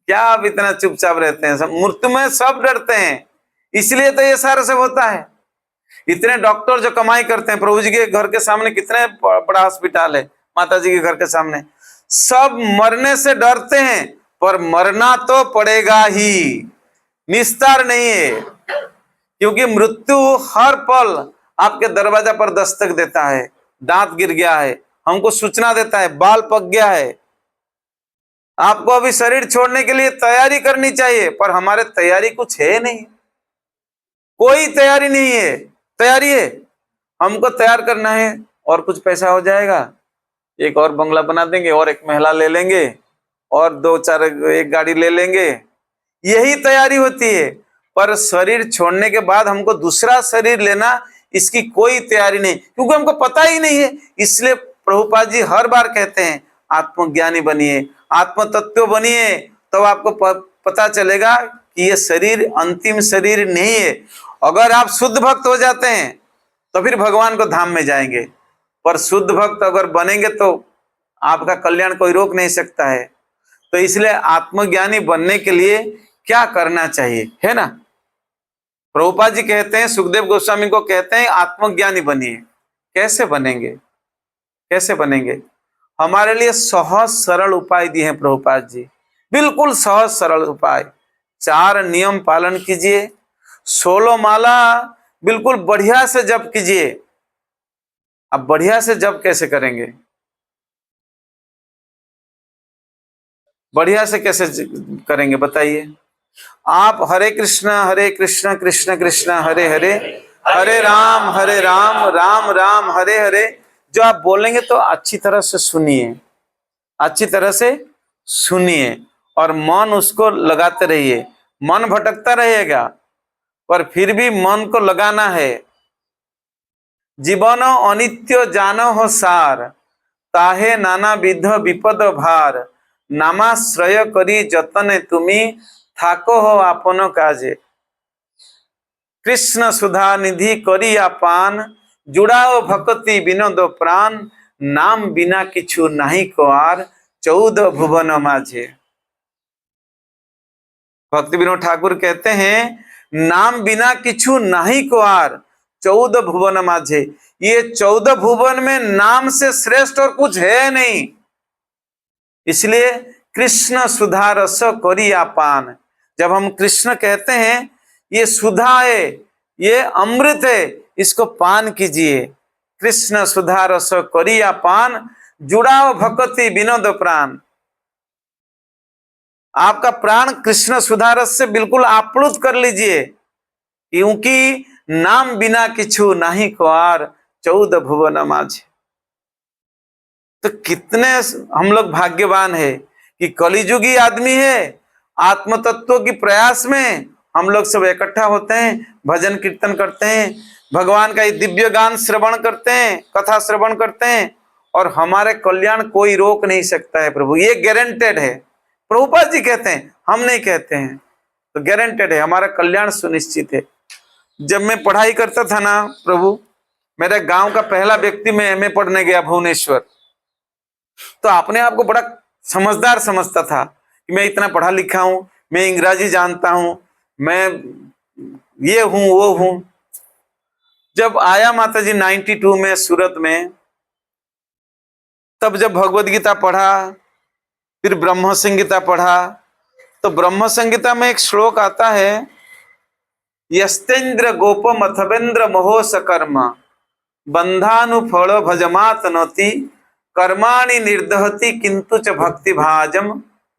[SPEAKER 1] क्या आप इतना चुपचाप रहते हैं? सब मृत्यु में सब डरते हैं, इसलिए तो ये सारा सब होता है। इतने डॉक्टर जो कमाई करते हैं, प्रभु जी के घर के सामने कितने बड़ा हॉस्पिटल है, माता जी के घर के सामने, सब मरने से डरते हैं, पर मरना तो पड़ेगा ही, निस्तार नहीं है। क्योंकि मृत्यु हर पल आपके दरवाजा पर दस्तक देता है। दांत गिर गया है, हमको सूचना देता है, बाल पक गया है, आपको अभी शरीर छोड़ने के लिए तैयारी करनी चाहिए। पर हमारे तैयारी कुछ है नहीं, कोई तैयारी नहीं है। तैयारी है, हमको तैयार करना है और कुछ पैसा हो जाएगा, एक और बंगला बना देंगे और एक महिला ले लेंगे और 2-4 एक गाड़ी ले लेंगे, यही तैयारी होती है। पर शरीर छोड़ने के बाद हमको दूसरा शरीर लेना, इसकी कोई तैयारी नहीं, क्योंकि हमको पता ही नहीं है। इसलिए प्रभुपाद जी हर बार कहते हैं, आत्मज्ञानी बनिए, आत्म तत्व बनिए, तो आपको पता चलेगा कि ये शरीर अंतिम शरीर नहीं है। अगर आप शुद्ध भक्त हो जाते हैं तो फिर भगवान को धाम में जाएंगे, पर शुद्ध भक्त अगर बनेंगे तो आपका कल्याण कोई रोक नहीं सकता है। तो इसलिए आत्मज्ञानी बनने के लिए क्या करना चाहिए, है ना? प्रभुपाद जी कहते हैं, सुखदेव गोस्वामी को कहते हैं, आत्मज्ञानी बनिए। कैसे बनेंगे? कैसे बनेंगे? हमारे लिए सहज सरल उपाय दिए हैं प्रभुपाद जी, बिल्कुल सहज सरल उपाय। 4 नियम पालन कीजिए, 16 माला बिल्कुल बढ़िया से जप कीजिए। अब बढ़िया से जप कैसे करेंगे? बढ़िया से कैसे करेंगे बताइए? आप हरे कृष्ण कृष्ण कृष्ण हरे हरे, हरे राम राम राम हरे हरे, जो आप बोलेंगे तो अच्छी तरह से सुनिए, अच्छी तरह से सुनिए और मन उसको लगाते रहिए। मन भटकता रहेगा पर फिर भी मन को लगाना है। जीवन अनित्य जानो हो सार, ताहे नाना विध विपद भार, नामाश्रय करी जतने तुमी, थाको हो आपन काजे। कृष्ण सुधा निधि करिया पान, जुड़ाओ भक्ति विनोद प्राण, नाम बिना किछु नहीं को आर, 14 भुवन माझे। भक्ति विनोद ठाकुर कहते हैं, नाम बिना किछु नहीं को आर, 14 भुवन माझे। ये 14 भुवन में नाम से श्रेष्ठ और कुछ है नहीं। इसलिए कृष्ण सुधा रस करिया पान, जब हम कृष्ण कहते हैं, ये सुधा है, ये अमृत है, इसको पान कीजिए। कृष्ण सुधा रस करिया पान, जुड़ाओ भक्ति विनोद प्राण। आपका प्राण कृष्ण सुधा रस से बिल्कुल आप्लुत कर लीजिए, क्योंकि नाम बिना किछु नहीं को आर, 14 भुवन माझे। तो कितने हम लोग भाग्यवान है कि कलिजुगी आदमी है, आत्म तत्व की प्रयास में हम लोग सब इकट्ठा होते हैं, भजन कीर्तन करते हैं, भगवान का दिव्य गान श्रवण करते हैं, कथा श्रवण करते हैं, और हमारे कल्याण कोई रोक नहीं सकता है प्रभु, ये गारंटेड है। प्रभुपाद जी कहते हैं, हम नहीं कहते हैं, तो गारंटेड है, हमारा कल्याण सुनिश्चित है। जब मैं पढ़ाई करता था ना प्रभु, मेरे गांव का पहला व्यक्ति मैं एमए पढ़ने गया भुवनेश्वर, तो अपने आप को बड़ा समझदार समझता था कि मैं इतना पढ़ा लिखा हूं, मैं इंग्रजी जानता हूं, मैं ये हूं वो हूं। जब आया माता जी 92 में सूरत में, तब जब भगवत गीता पढ़ा, फिर ब्रह्म संहिता पढ़ा, तो ब्रह्म संहिता में एक श्लोक आता है, यस्तेन्द्र गोपम अथवेन्द्र मोहो सकर्म बंधानुफल भजमात नति कर्माणि निर्दहति किंतु च भक्ति भाजम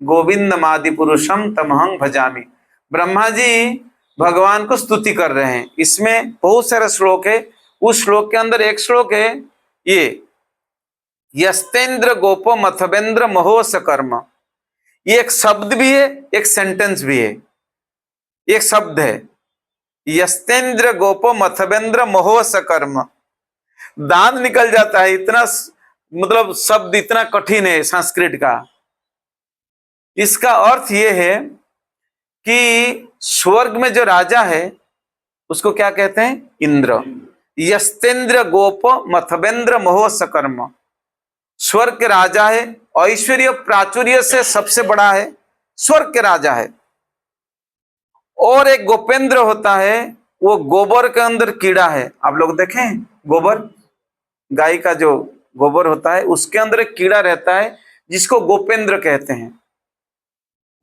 [SPEAKER 1] गोविंदमादि पुरुषम तमहं भजामि। ब्रह्मा जी भगवान को स्तुति कर रहे हैं। इसमें बहुत सारे श्लोक है। उस श्लोक के अंदर एक श्लोक है ये, यस्तेन्द्र गोपम अथवेन्द्र मोहो सकर्म। ये एक शब्द भी है, एक सेंटेंस भी है। एक शब्द है यस्तेन्द्र गोपम अथवेन्द्र मोहो सकर्म। दांत निकल जाता है, इतना मतलब शब्द इतना कठिन है संस्कृत का। इसका अर्थ यह है कि स्वर्ग में जो राजा है उसको क्या कहते हैं? इंद्र। यस्तेन्द्र गोप मथवेन्द्र मोह सकर्म। स्वर्ग के राजा है, ऐश्वर्य प्राचुर्य से सबसे बड़ा है, स्वर्ग के राजा है। और एक गोपेंद्र होता है, वो गोबर के अंदर कीड़ा है। आप लोग देखें गोबर, गाय का जो गोबर होता है उसके अंदर एक कीड़ा रहता है जिसको गोपेंद्र कहते हैं।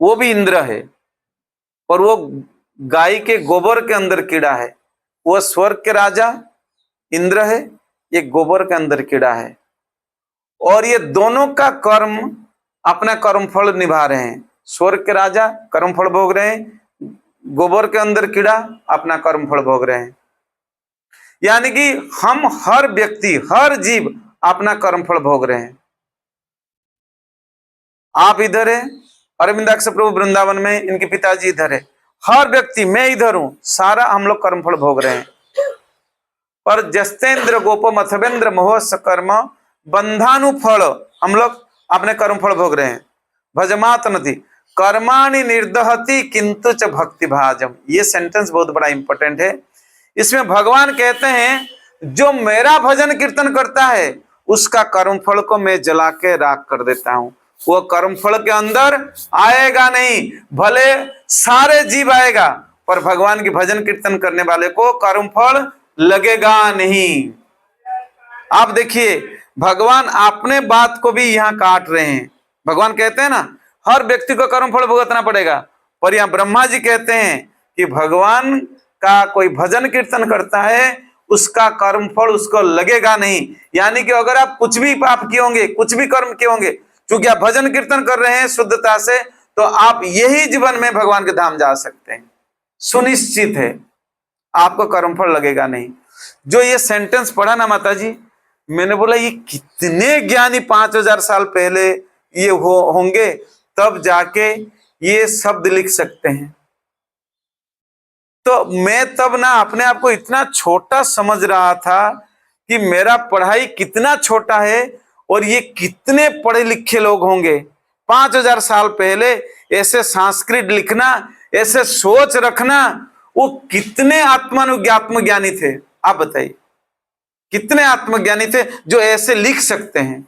[SPEAKER 1] वो भी इंद्र है, और वो गाय के गोबर के अंदर कीड़ा है। वो स्वर्ग के राजा इंद्र है, ये गोबर के अंदर कीड़ा है। और ये दोनों का कर्म अपना कर्मफल निभा रहे हैं। स्वर्ग के राजा कर्मफल भोग रहे हैं, गोबर के अंदर कीड़ा अपना कर्मफल भोग रहे हैं। यानी कि हम हर व्यक्ति, हर जीव अपना कर्मफल भोग रहे हैं। आप इधर है, अरविंदाक्ष प्रभु वृंदावन में, इनके पिताजी इधर है, हर व्यक्ति, मैं इधर हूं, सारा हम लोग कर्मफल भोग रहे हैं। पर जस्तेन्द्र गोपम अथवेन्द्र मोह सकर्म बंधानुफल, हम लोग अपने कर्मफल भोग रहे हैं। भजमात नति कर्माणि निर्दहति किंतु च भक्ति भाजम। ये सेंटेंस बहुत बड़ा इंपॉर्टेंट है। इसमें भगवान कहते हैं जो मेरा भजन कीर्तन करता है उसका कर्मफल को मैं जला के राख कर देता हूं। वो कर्मफल के अंदर आएगा नहीं, भले सारे जीव आएगा, पर भगवान की भजन कीर्तन करने वाले को कर्मफल लगेगा नहीं। आप देखिए भगवान अपने बात को भी यहां काट रहे हैं। भगवान कहते हैं ना हर व्यक्ति को कर्मफल भुगतना पड़ेगा, पर यहां ब्रह्मा जी कहते हैं कि भगवान का कोई भजन कीर्तन करता है उसका कर्मफल उसको लगेगा नहीं। यानी कि अगर आप कुछ भी पाप किए होंगे, कुछ भी कर्म किए होंगे, क्योंकि आप भजन कीर्तन कर रहे हैं शुद्धता से, तो आप यही जीवन में भगवान के धाम जा सकते हैं। सुनिश्चित है, आपको कर्मफल लगेगा नहीं। जो ये सेंटेंस पढ़ा ना माता जी, मैंने बोला ये कितने ज्ञानी 5000 साल पहले ये होंगे, तब जाके ये शब्द लिख सकते हैं। तो मैं तब ना अपने आप को इतना छोटा समझ रहा था कि मेरा पढ़ाई कितना छोटा है और ये कितने पढ़े लिखे लोग होंगे। 5000 साल पहले ऐसे संस्कृत लिखना, ऐसे सोच रखना, वो कितने आत्मज्ञानी थे। आप बताइए कितने आत्मज्ञानी थे जो ऐसे लिख सकते हैं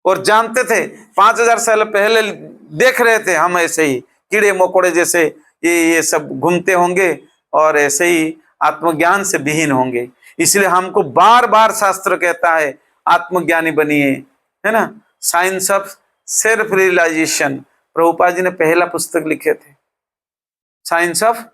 [SPEAKER 1] और जानते थे। 5000 साल पहले देख रहे थे हम ऐसे ही कीड़े मकोड़े जैसे ये सब घूमते होंगे और ऐसे ही आत्मज्ञान से विहीन होंगे। इसलिए हमको बार बार शास्त्र कहता है आत्मज्ञानी बनिए, है ना। Science of self realization, Prabhupada ji ने पहला पुस्तक लिखे थे, साइंस ऑफ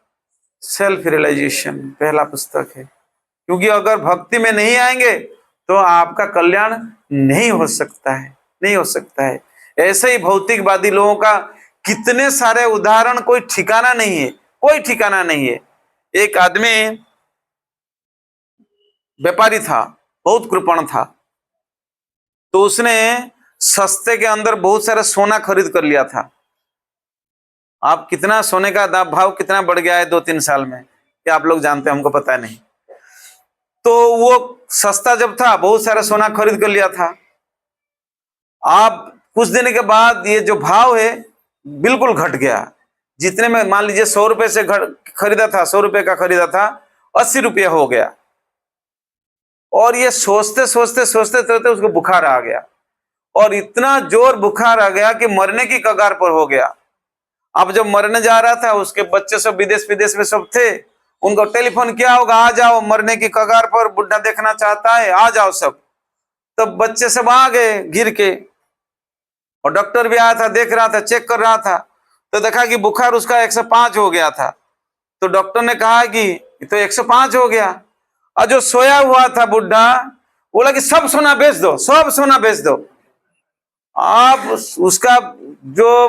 [SPEAKER 1] सेल्फ रियलाइजेशन पहला पुस्तक है। क्योंकि अगर भक्ति में नहीं आएंगे तो आपका कल्याण नहीं हो सकता है, नहीं हो सकता है। ऐसे ही भौतिकवादी लोगों का कितने सारे उदाहरण, कोई ठिकाना नहीं है, कोई ठिकाना नहीं है। एक आदमी व्यापारी था, बहुत कृपण था, तो उसने सस्ते के अंदर बहुत सारा सोना खरीद कर लिया था। आप कितना सोने का भाव कितना बढ़ गया है 2-3 साल में, क्या आप लोग जानते हैं? हमको पता नहीं। तो वो सस्ता जब था, बहुत सारा सोना खरीद कर लिया था। आप कुछ दिन के बाद ये जो भाव है बिल्कुल घट गया। जितने में मान लीजिए 100 रुपए से खरीदा था, 100 रुपए का खरीदा था, 80 रुपये हो गया। और ये सोचते सोचते सोचते सोचते उसको बुखार आ गया, और इतना जोर बुखार आ गया कि मरने की कगार पर हो गया। अब जब मरने जा रहा था, उसके बच्चे सब विदेश विदेश में सब थे, उनको टेलीफोन किया होगा, आ जाओ, मरने की कगार पर बुढ़ा देखना चाहता है, आ जाओ सब। तो बच्चे सब आ गए घिर के, और डॉक्टर भी आया था, देख रहा था, चेक कर रहा था, तो देखा कि बुखार उसका 105 हो गया था। तो डॉक्टर ने कहा कि तो 105 हो गया। और जो सोया हुआ था बुढ़ा, बोला कि सब सोना बेच दो, सब सोना बेच दो। अब उसका जो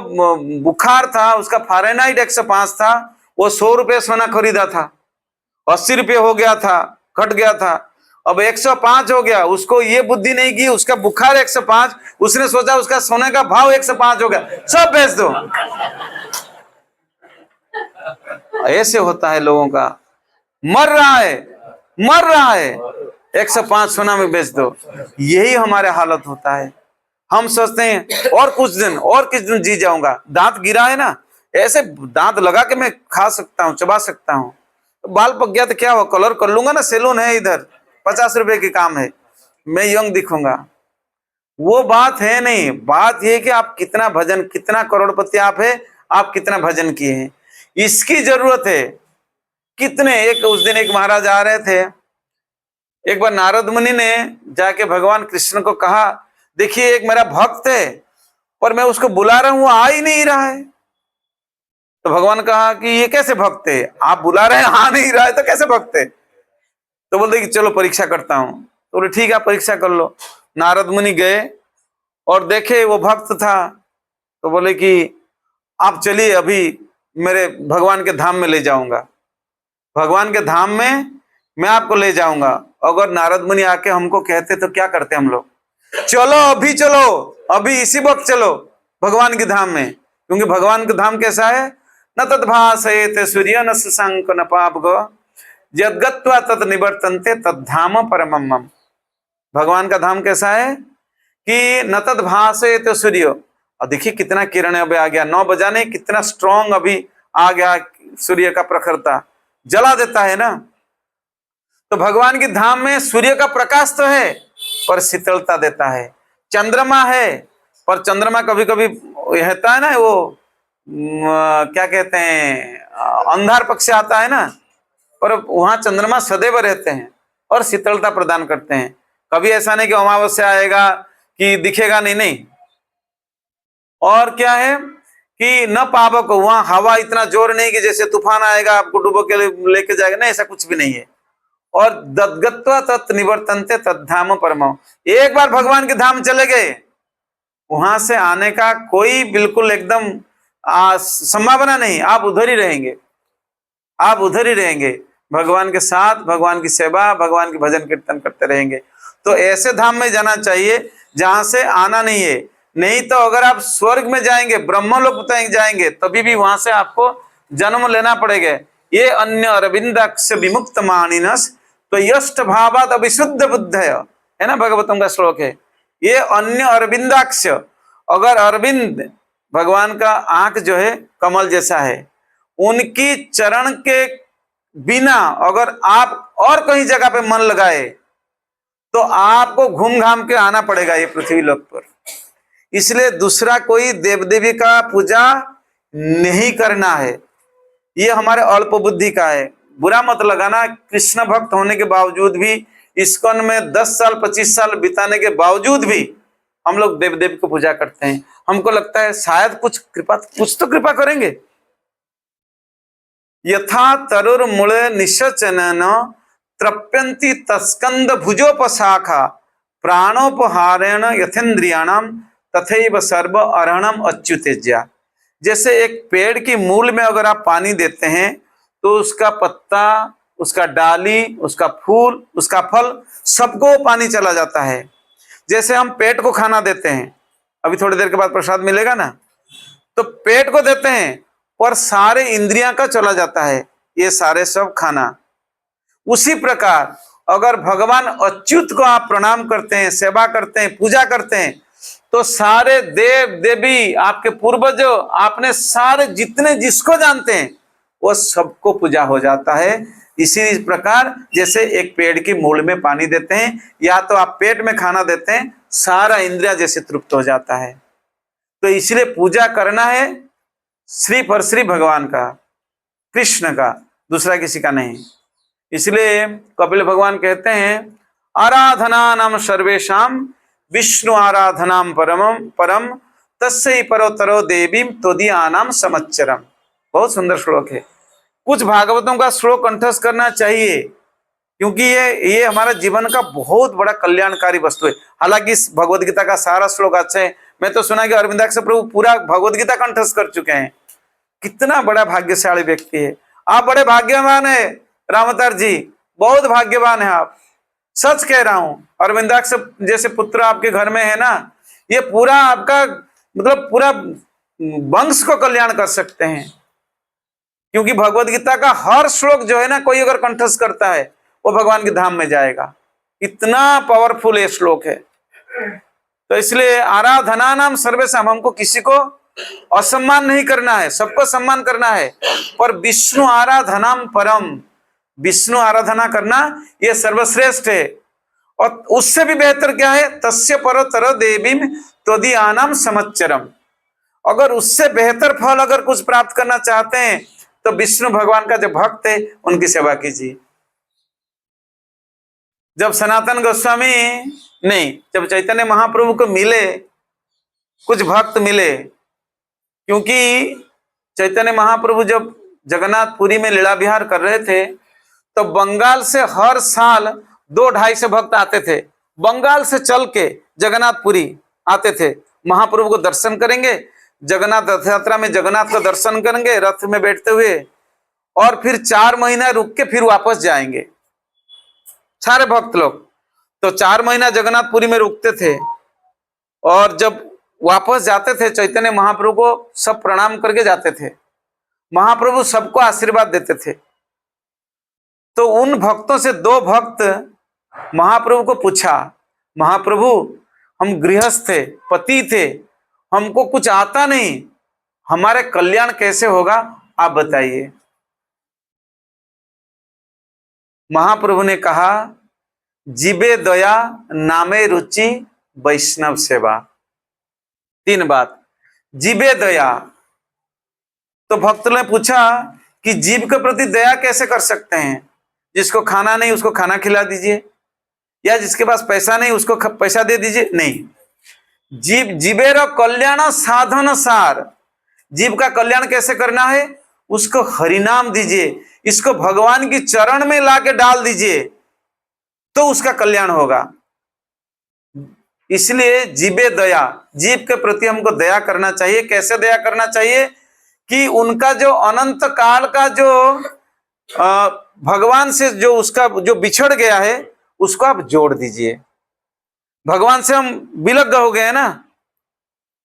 [SPEAKER 1] बुखार था, उसका फारेनहाइट 105 था, वो 100 रुपये सोना खरीदा था, 80 रुपये हो गया था, घट गया था। अब 105 हो गया। उसको ये बुद्धि नहीं की, उसका बुखार 105, उसने सोचा उसका सोने का भाव 105 हो गया, सब बेच दो। ऐसे होता है लोगों का, मर रहा है, मर रहा है, 105 सोना में बेच दो। यही हमारे हालत होता है। हम सोचते हैं और कुछ दिन जी जाऊंगा। दांत गिरा है ना, ऐसे दांत लगा के मैं खा सकता हूँ, चबा सकता हूँ। बाल पक गया तो क्या हुआ, कलर कर लूंगा ना, सैलून है इधर, 50 रुपए की काम है, मैं यंग दिखूंगा। वो बात है नहीं। बात ये है कि आप कितना भजन, कितना करोड़पति आप है, आप कितना भजन किए हैं, इसकी जरूरत है। कितने, एक उस दिन एक महाराज आ रहे थे, एक बार नारद मुनि ने जाके भगवान कृष्ण को कहा, देखिए एक मेरा भक्त है, पर मैं उसको बुला रहा हूं, वो आ ही नहीं रहा है। तो भगवान कहा कि ये कैसे भक्त है, आप बुला रहे हैं, आ नहीं रहा है, तो कैसे भक्त है। तो बोलते कि चलो परीक्षा करता हूं। तो बोले ठीक है, परीक्षा कर लो। नारद मुनि गए और देखे वो भक्त था। तो बोले कि आप चलिए, अभी मेरे भगवान के धाम में ले जाऊंगा, भगवान के धाम में मैं आपको ले जाऊंगा। अगर नारद मुनि आके हमको कहते तो क्या करते हम लोग, चलो अभी, चलो अभी, इसी वक्त चलो भगवान के धाम में। क्योंकि भगवान का धाम कैसा है, न तद्भासयेत सूर्य न शशांक न पावक यद्गत्वा तत् निवर्तन्ते तद्धाम परमम् मम। भगवान का धाम कैसा है कि न तद्भासयेत सूर्य, और देखिए कितना किरण अभी आ गया, 9 बजाने, कितना स्ट्रॉन्ग अभी आ गया सूर्य का प्रखरता, जला देता है ना। तो भगवान की धाम में सूर्य का प्रकाश तो है, पर शीतलता देता है। चंद्रमा है, पर चंद्रमा कभी कभी रहता है ना, वो क्या कहते हैं, अंधार पक्ष से आता है ना, पर वहां चंद्रमा सदैव रहते हैं और शीतलता प्रदान करते हैं। कभी ऐसा नहीं कि अमावस्या आएगा कि दिखेगा नहीं, नहीं। और क्या है कि न पावक, वहां हवा इतना जोर नहीं कि जैसे तूफान आएगा आपको डुबो के लेके जाएगा, नहीं, ऐसा कुछ भी नहीं है। और दद्गत्वा तत् निवर्तन्ते तद्धाम परमम्। एक बार भगवान के धाम चले गए, वहां से आने का कोई बिल्कुल एकदम संभावना नहीं, आप उधर ही रहेंगे, आप उधर ही रहेंगे, भगवान के साथ, भगवान की सेवा, भगवान की भजन कीर्तन करते रहेंगे। तो ऐसे धाम में जाना चाहिए जहां से आना नहीं है। नहीं तो अगर आप स्वर्ग में जाएंगे, ब्रह्मलोक जाएंगे, तभी भी वहां से आपको जन्म लेना पड़ेगा। ये अन्य अरविंदाक्ष विमुक्त मानिनस तो यष्ट भावात अविशुद्ध बुद्धय, है ना, भगवतम का श्लोक है। ये अन्य अरविंदाक्ष, अगर अरविंद भगवान का आंख जो है कमल जैसा है, उनकी चरण के बिना अगर आप और कहीं जगह पे मन लगाए तो आपको घूम घाम के आना पड़ेगा ये पृथ्वी लोक पर। इसलिए दूसरा कोई देव देवी का पूजा नहीं करना है, ये हमारे अल्प बुद्धि का है। बुरा मत लगाना, कृष्ण भक्त होने के बावजूद भी, इस्कॉन में 10 साल 25 साल बिताने के बावजूद भी हम लोग देव देवी को पूजा करते हैं। हमको लगता है शायद कुछ तो कृपा करेंगे। यथा तरुर मूल निशचनन तृप्यंती तस्कंद भुजोपशाखा प्राणोपहारेण यथेन्द्रियाणाम तथैव सर्व अर्हणम अच्युतेज्या। जैसे एक पेड़ की मूल में अगर आप पानी देते हैं तो उसका पत्ता, उसका डाली, उसका फूल, उसका फल, सबको पानी चला जाता है। जैसे हम पेट को खाना देते हैं, अभी थोड़ी देर के बाद प्रसाद मिलेगा ना, तो पेट को देते हैं और सारे इंद्रियां का चला जाता है, ये सारे सब खाना। उसी प्रकार अगर भगवान अच्युत को आप प्रणाम करते हैं, सेवा करते हैं, पूजा करते हैं, तो सारे देव देवी, आपके पूर्वजों, आपने सारे जितने जिसको जानते हैं वो सबको पूजा हो जाता है। इसी प्रकार जैसे एक पेड़ की मूल में पानी देते हैं, या तो आप पेट में खाना देते हैं, सारा इंद्रिया जैसे तृप्त हो जाता है। तो इसलिए पूजा करना है, श्री पर श्री भगवान का, कृष्ण का, दूसरा किसी का नहीं। इसलिए कपिल भगवान कहते हैं आराधना नाम सर्वेशाम विष्णु आराधनाम परमम परम तस्यै परोतरो देवीम तोदीयानाम समच्चरम। बहुत सुंदर श्लोक है। कुछ भागवतों का श्लोक कंठस्थ करना चाहिए, क्योंकि ये हमारा जीवन का बहुत बड़ा कल्याणकारी वस्तु है। हालांकि इस भगवद गीता का सारा श्लोक अच्छा है। मैं तो सुना कि अरविंदाक्ष प्रभु पूरा भगवद गीता कंठस्थ कर चुके हैं। कितना बड़ा भाग्यशाली व्यक्ति है। आप बड़े भाग्यवान है रामतार जी, बहुत भाग्यवान है आप। सच कह रहा हूं, अरविंदाक्ष जैसे पुत्र आपके घर में है ना, ये पूरा आपका मतलब पूरा वंश को कल्याण कर सकते हैं। क्योंकि भगवद गीता का हर श्लोक जो है ना, कोई अगर कंठस्थ करता है वो भगवान के धाम में जाएगा। इतना पावरफुल ये श्लोक है। तो इसलिए आराधना नाम सर्वेशम, हमको किसी को असम्मान नहीं करना है, सबको सम्मान करना है। पर विष्णु आराधनाम परम, विष्णु आराधना करना यह सर्वश्रेष्ठ है। और उससे भी बेहतर क्या है, तस्य परोतर देवीम तोदीयानाम समच्चरम। अगर उससे बेहतर फल अगर कुछ प्राप्त करना चाहते हैं तो विष्णु भगवान का जो भक्त है उनकी सेवा कीजिए। जब सनातन गोस्वामी नहीं, जब चैतन्य महाप्रभु को मिले, कुछ भक्त मिले, क्योंकि चैतन्य महाप्रभु जब जगन्नाथपुरी में लीला विहार कर रहे थे तो बंगाल से हर साल 200-250 भक्त आते थे। बंगाल से चल के जगन्नाथपुरी आते थे, महाप्रभु को दर्शन करेंगे, जगन्नाथ रथ यात्रा में जगन्नाथ का दर्शन करेंगे रथ में बैठते हुए, और फिर 4 महीना रुक के फिर वापस जाएंगे सारे भक्त लोग। तो 4 महीना जगन्नाथपुरी में रुकते थे, और जब वापस जाते थे चैतन्य महाप्रभु को सब प्रणाम करके जाते थे। महाप्रभु सबको आशीर्वाद देते थे। तो उन भक्तों से 2 भक्त महाप्रभु को पूछा, महाप्रभु हम गृहस्थ थे, पति थे, हमको कुछ आता नहीं, हमारे कल्याण कैसे होगा आप बताइए। महाप्रभु ने कहा जीवे दया नामे रुचि वैष्णव सेवा। 3 बात, जीवे दया। तो भक्त ने पूछा कि जीव के प्रति दया कैसे कर सकते हैं? जिसको खाना नहीं उसको खाना खिला दीजिए, या जिसके पास पैसा नहीं उसको पैसा दे दीजिए। नहीं, जीवेर कल्याण साधन सार, जीव का कल्याण कैसे करना है, उसको हरिनाम दीजिए, इसको भगवान की चरण में लाके डाल दीजिए, तो उसका कल्याण होगा। इसलिए जीवे दया, जीव के प्रति हमको दया करना चाहिए। कैसे दया करना चाहिए कि उनका जो अनंत काल का जो भगवान से जो उसका जो बिछड़ गया है उसको आप जोड़ दीजिए। भगवान से हम विलग्न हो गए हैं ना,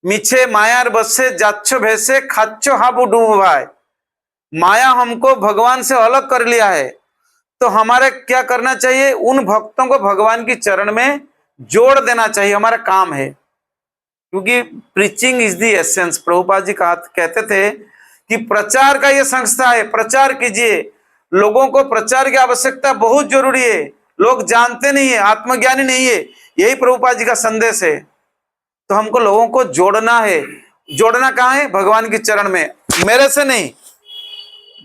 [SPEAKER 1] मिछे मायार बसे जाच्छो भैसे खाच्छो हाबू डूब भाई, माया हमको भगवान से अलग कर लिया है। तो हमारे क्या करना चाहिए, उन भक्तों को भगवान की चरण में जोड़ देना चाहिए, हमारा काम है। क्योंकि preaching is the essence. Prabhupada ji कहते थे कि प्रचार का ये संस्था है, प्रचार कीजिए। लोगों को प्रचार की आवश्यकता बहुत जरूरी है, लोग जानते नहीं है, आत्मज्ञानी नहीं है, यही प्रभुपाद जी का संदेश है। तो हमको लोगों को जोड़ना है। जोड़ना कहाँ है, भगवान की चरण में, मेरे से नहीं,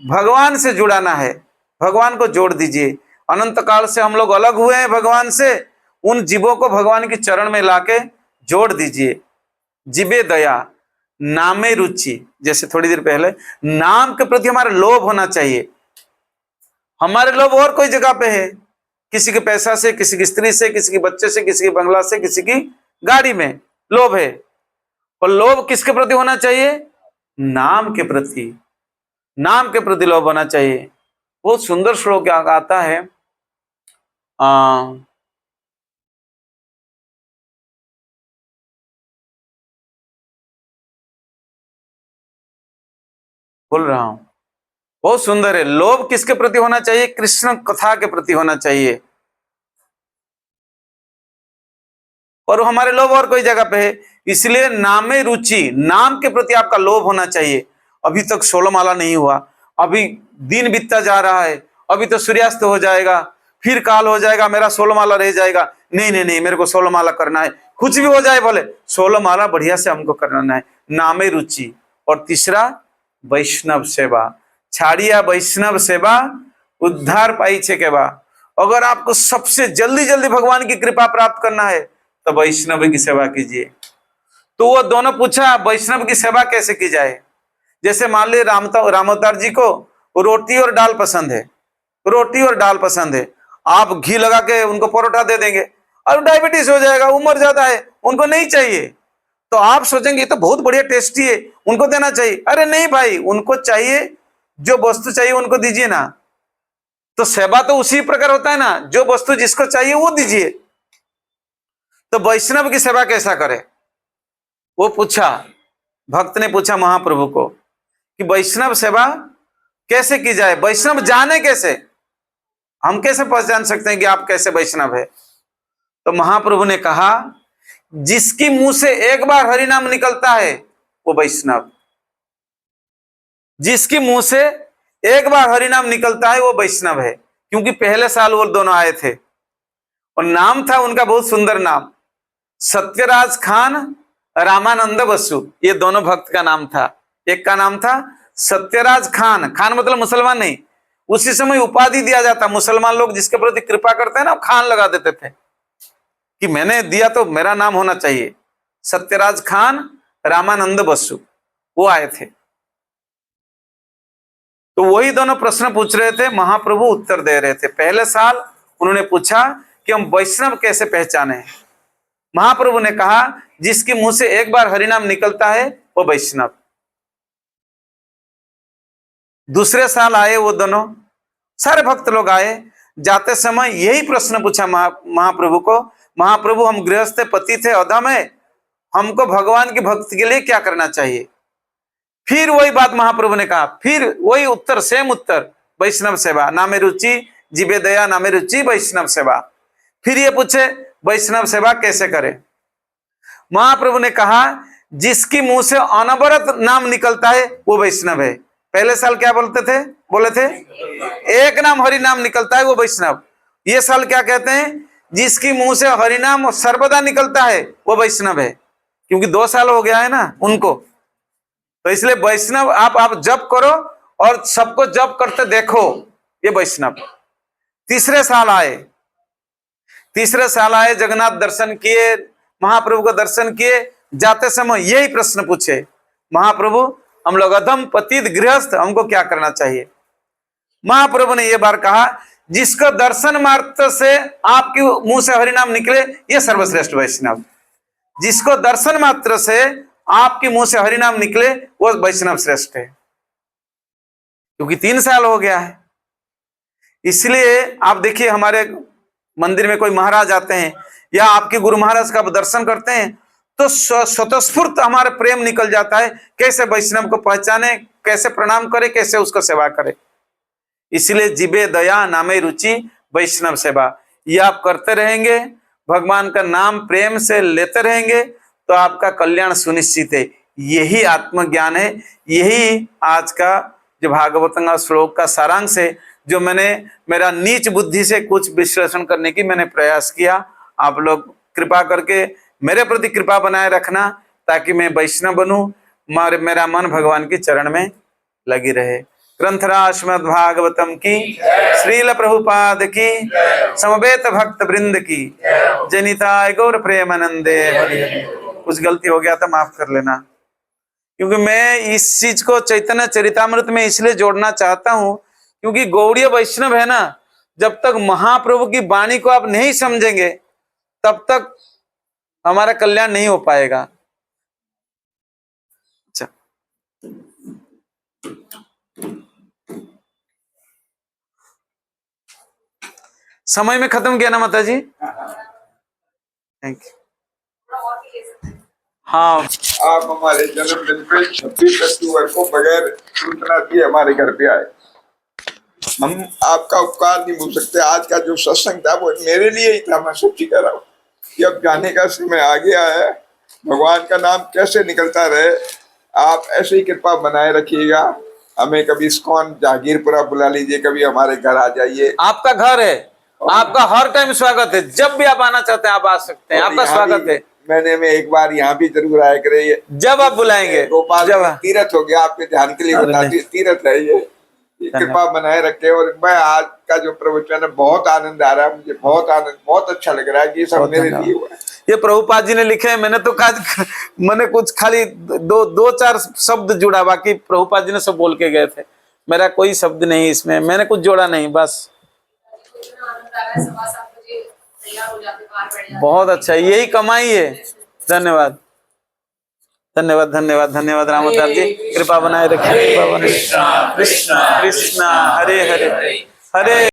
[SPEAKER 1] भगवान से जुड़ाना है। भगवान को जोड़ दीजिए। अनंत काल से हम लोग अलग हुए हैं भगवान से, उन जीवों को भगवान की चरण में लाके जोड़ दीजिए। जीवे दया नामे रुचि, जैसे थोड़ी देर पहले, नाम के प्रति हमारा लोभ होना चाहिए। हमारे लोभ और कोई जगह पे है, किसी के पैसा से, किसी की स्त्री से, किसी के बच्चे से, किसी के बंगला से, किसी की गाड़ी में लोभ है। और लोभ किसके प्रति होना चाहिए, नाम के प्रति, नाम के प्रति लोभ होना चाहिए। बहुत सुंदर श्लोक आता है, बोल रहा हूं, बहुत सुंदर है। लोभ किसके प्रति होना चाहिए, कृष्ण कथा के प्रति होना चाहिए। और हमारे लोभ और कोई जगह पे है। इसलिए नामे रुचि, नाम के प्रति आपका लोभ होना चाहिए। अभी तक 16 माला नहीं हुआ, अभी दिन बीतता जा रहा है, अभी तो सूर्यास्त हो जाएगा, फिर काल हो जाएगा, मेरा 16 माला रह जाएगा। नहीं नहीं नहीं, मेरे को 16 माला करना है, कुछ भी हो जाए भले, 16 माला बढ़िया से हमको करना है। नामे रुचि। और तीसरा वैष्णव सेवा छाड़िया, वैष्णव सेवा उद्धार पाई छे केवा। अगर आपको सबसे जल्दी जल्दी भगवान की कृपा प्राप्त करना है तो वैष्णव की सेवा कीजिए। तो वो दोनों पूछा वैष्णव की सेवा कैसे की जाए। जैसे मान ली रामोतार जी को रोटी और दाल पसंद है, रोटी और दाल पसंद है, आप घी लगा के उनको परोठा दे देंगे और डायबिटीज हो जाएगा, उम्र ज्यादा है, उनको नहीं चाहिए। तो आप सोचेंगे तो बहुत बढ़िया टेस्टी है, उनको देना चाहिए। अरे नहीं भाई, उनको चाहिए जो वस्तु चाहिए उनको दीजिए ना। तो सेवा तो उसी प्रकार होता है ना, जो वस्तु जिसको चाहिए वो दीजिए। तो वैष्णव की सेवा कैसा करे, वो पूछा, भक्त ने पूछा महाप्रभु को कि वैष्णव सेवा कैसे की जाए, वैष्णव जाने कैसे, हम कैसे पहचान सकते हैं कि आप कैसे वैष्णव है। तो महाप्रभु ने कहा जिसकी मुंह से एक बार हरि नाम निकलता है वो वैष्णव, जिसकी मुंह से एक बार हरि नाम निकलता है वो वैष्णव है। क्योंकि पहले साल वो दोनों आए थे और नाम था उनका बहुत सुंदर नाम, सत्यराज खान, रामानंद बसु, ये दोनों भक्त का नाम था। एक का नाम था सत्यराज खान, खान मतलब मुसलमान नहीं, उसी समय उपाधि दिया जाता, मुसलमान लोग जिसके प्रति कृपा करते हैं ना खान लगा देते थे कि मैंने दिया तो मेरा नाम होना चाहिए। सत्यराज खान, रामानंद बसु, वो आए थे। तो वही दोनों प्रश्न पूछ रहे थे, महाप्रभु उत्तर दे रहे थे। पहले साल उन्होंने पूछा कि हम वैष्णव कैसे पहचाने। महाप्रभु ने कहा जिसके मुंह से एक बार हरिनाम निकलता है वो वैष्णव। दूसरे साल आए वो दोनों, सारे भक्त लोग आए। जाते समय यही प्रश्न पूछा महाप्रभु को, महाप्रभु हम गृहस्थ पति थे, अधम है, हमको भगवान की भक्ति के लिए क्या करना चाहिए। फिर वही बात महाप्रभु ने कहा, फिर वही उत्तर, सेम उत्तर, वैष्णव सेवा, नामे रुचि जीवे दया, नामे रुचि वैष्णव सेवा। फिर ये पूछे वैष्णव सेवा कैसे करे। महाप्रभु ने कहा जिसकी मुंह से अनवरत नाम निकलता है वो वैष्णव है। पहले साल क्या बोले थे एक नाम हरि नाम निकलता है वो वैष्णव। ये साल क्या कहते हैं, जिसकी मुंह से हरि नाम सर्वदा निकलता है वो वैष्णव है। क्योंकि 2 साल हो गया है ना उनको, तो इसलिए वैष्णव आप जप करो और सबको जप करते देखो, ये वैष्णव। तीसरे साल आए, जगन्नाथ दर्शन किए, महाप्रभु का दर्शन किए। जाते समय यही प्रश्न पूछे, महाप्रभु हम लोग अधम पतित गृहस्थ, हमको क्या करना चाहिए। महाप्रभु ने यह बार कहा जिसको दर्शन मात्र से आपके मुंह से हरिनाम निकले ये सर्वश्रेष्ठ वैष्णव। जिसको दर्शन मात्र से आपके मुंह से हरिनाम निकले वो वैष्णव श्रेष्ठ है। क्योंकि 3 साल हो गया है। इसलिए आप देखिए हमारे मंदिर में कोई महाराज आते हैं या आपके गुरु महाराज का दर्शन करते हैं तो स्वतःस्फूर्त हमारा प्रेम निकल जाता है, कैसे वैष्णव को पहचाने, कैसे प्रणाम करे, कैसे उसको सेवा करे। इसलिए जीवे दया, नामे रुचि वैष्णव सेवा, ये आप करते रहेंगे, भगवान का नाम प्रेम से लेते रहेंगे तो आपका कल्याण सुनिश्चित है। यही आत्मज्ञान है, यही आज का जो भागवत श्लोक का सारांश है, जो मैंने मेरा नीच बुद्धि से कुछ विश्लेषण करने की मैंने प्रयास किया। आप लोग कृपा करके मेरे प्रति कृपा बनाए रखना ताकि मैं वैष्णव बनूं, मेरा मन भगवान के चरण में लगी रहे। ग्रंथराज श्रीमद् भागवतम की, श्रील प्रभुपाद की, समवेत भक्त वृंद की, जनिताय गौर प्रेमानंदे हरि हरि। कुछ गलती हो गया था माफ कर लेना, क्योंकि मैं इस चीज को चैतन्य चरितामृत में इसलिए जोड़ना चाहता हूं क्योंकि गौड़ीय वैष्णव है ना, जब तक महाप्रभु की वाणी को आप नहीं समझेंगे तब तक हमारा कल्याण नहीं हो पाएगा। अच्छा, समय में खत्म किया ना माता जी, थैंक यू। हाँ,
[SPEAKER 4] आप हमारे जन्मदिन पे 26 अक्टूबर को बगैर सूचना दिए हमारे घर पे आए। हम आपका उपकार नहीं भूल सकते। आज का जो सत्संग था वो मेरे लिए ही था, मैं सच्ची कह रहा हूँ कि अब जाने का समय आ गया है। भगवान का नाम कैसे निकलता रहे, आप ऐसे ही कृपा बनाए रखिएगा। हमें कभी इस्कॉन जहांगीरपुरा बुला लीजिए, कभी हमारे घर आ जाइए।
[SPEAKER 1] आपका घर है, आपका हर टाइम स्वागत है, जब भी आप आना चाहते हैं आप आ सकते हैं, आपका स्वागत है।
[SPEAKER 4] महीने में एक बार यहाँ भी जरूर आया करे।
[SPEAKER 1] जब आप बुलाएंगे,
[SPEAKER 4] गोपाल
[SPEAKER 1] जब
[SPEAKER 4] तीर्थ हो गया, आपके ध्यान के लिए
[SPEAKER 1] अरे
[SPEAKER 4] बता दी, तीर्थ है ये कृपा बनाए रखे। और मैं आज का जो प्रवचन है बहुत आनंद आ रहा है मुझे, बहुत आनंद, बहुत अच्छा लग रहा है कि ये सब
[SPEAKER 1] बहुत
[SPEAKER 4] मेरे
[SPEAKER 1] धन्यवाद।
[SPEAKER 4] लिए हुआ है।
[SPEAKER 1] ये प्रभुपाद जी ने लिखे हैं, मैंने तो कहा मैंने कुछ खाली दो चार शब्द जुड़ा, बाकी प्रभुपाद जी ने सब बोल के गए थे, मेरा कोई शब्द नहीं इसमें, मैंने कुछ जोड़ा नहीं, बस। बहुत अच्छा, यही कमाई है। धन्यवाद धन्यवाद धन्यवाद धन्यवाद रामोतार जी, कृपा बनाए रखिए, कृपा बनाए। कृष्णा कृष्णा हरे हरे हरे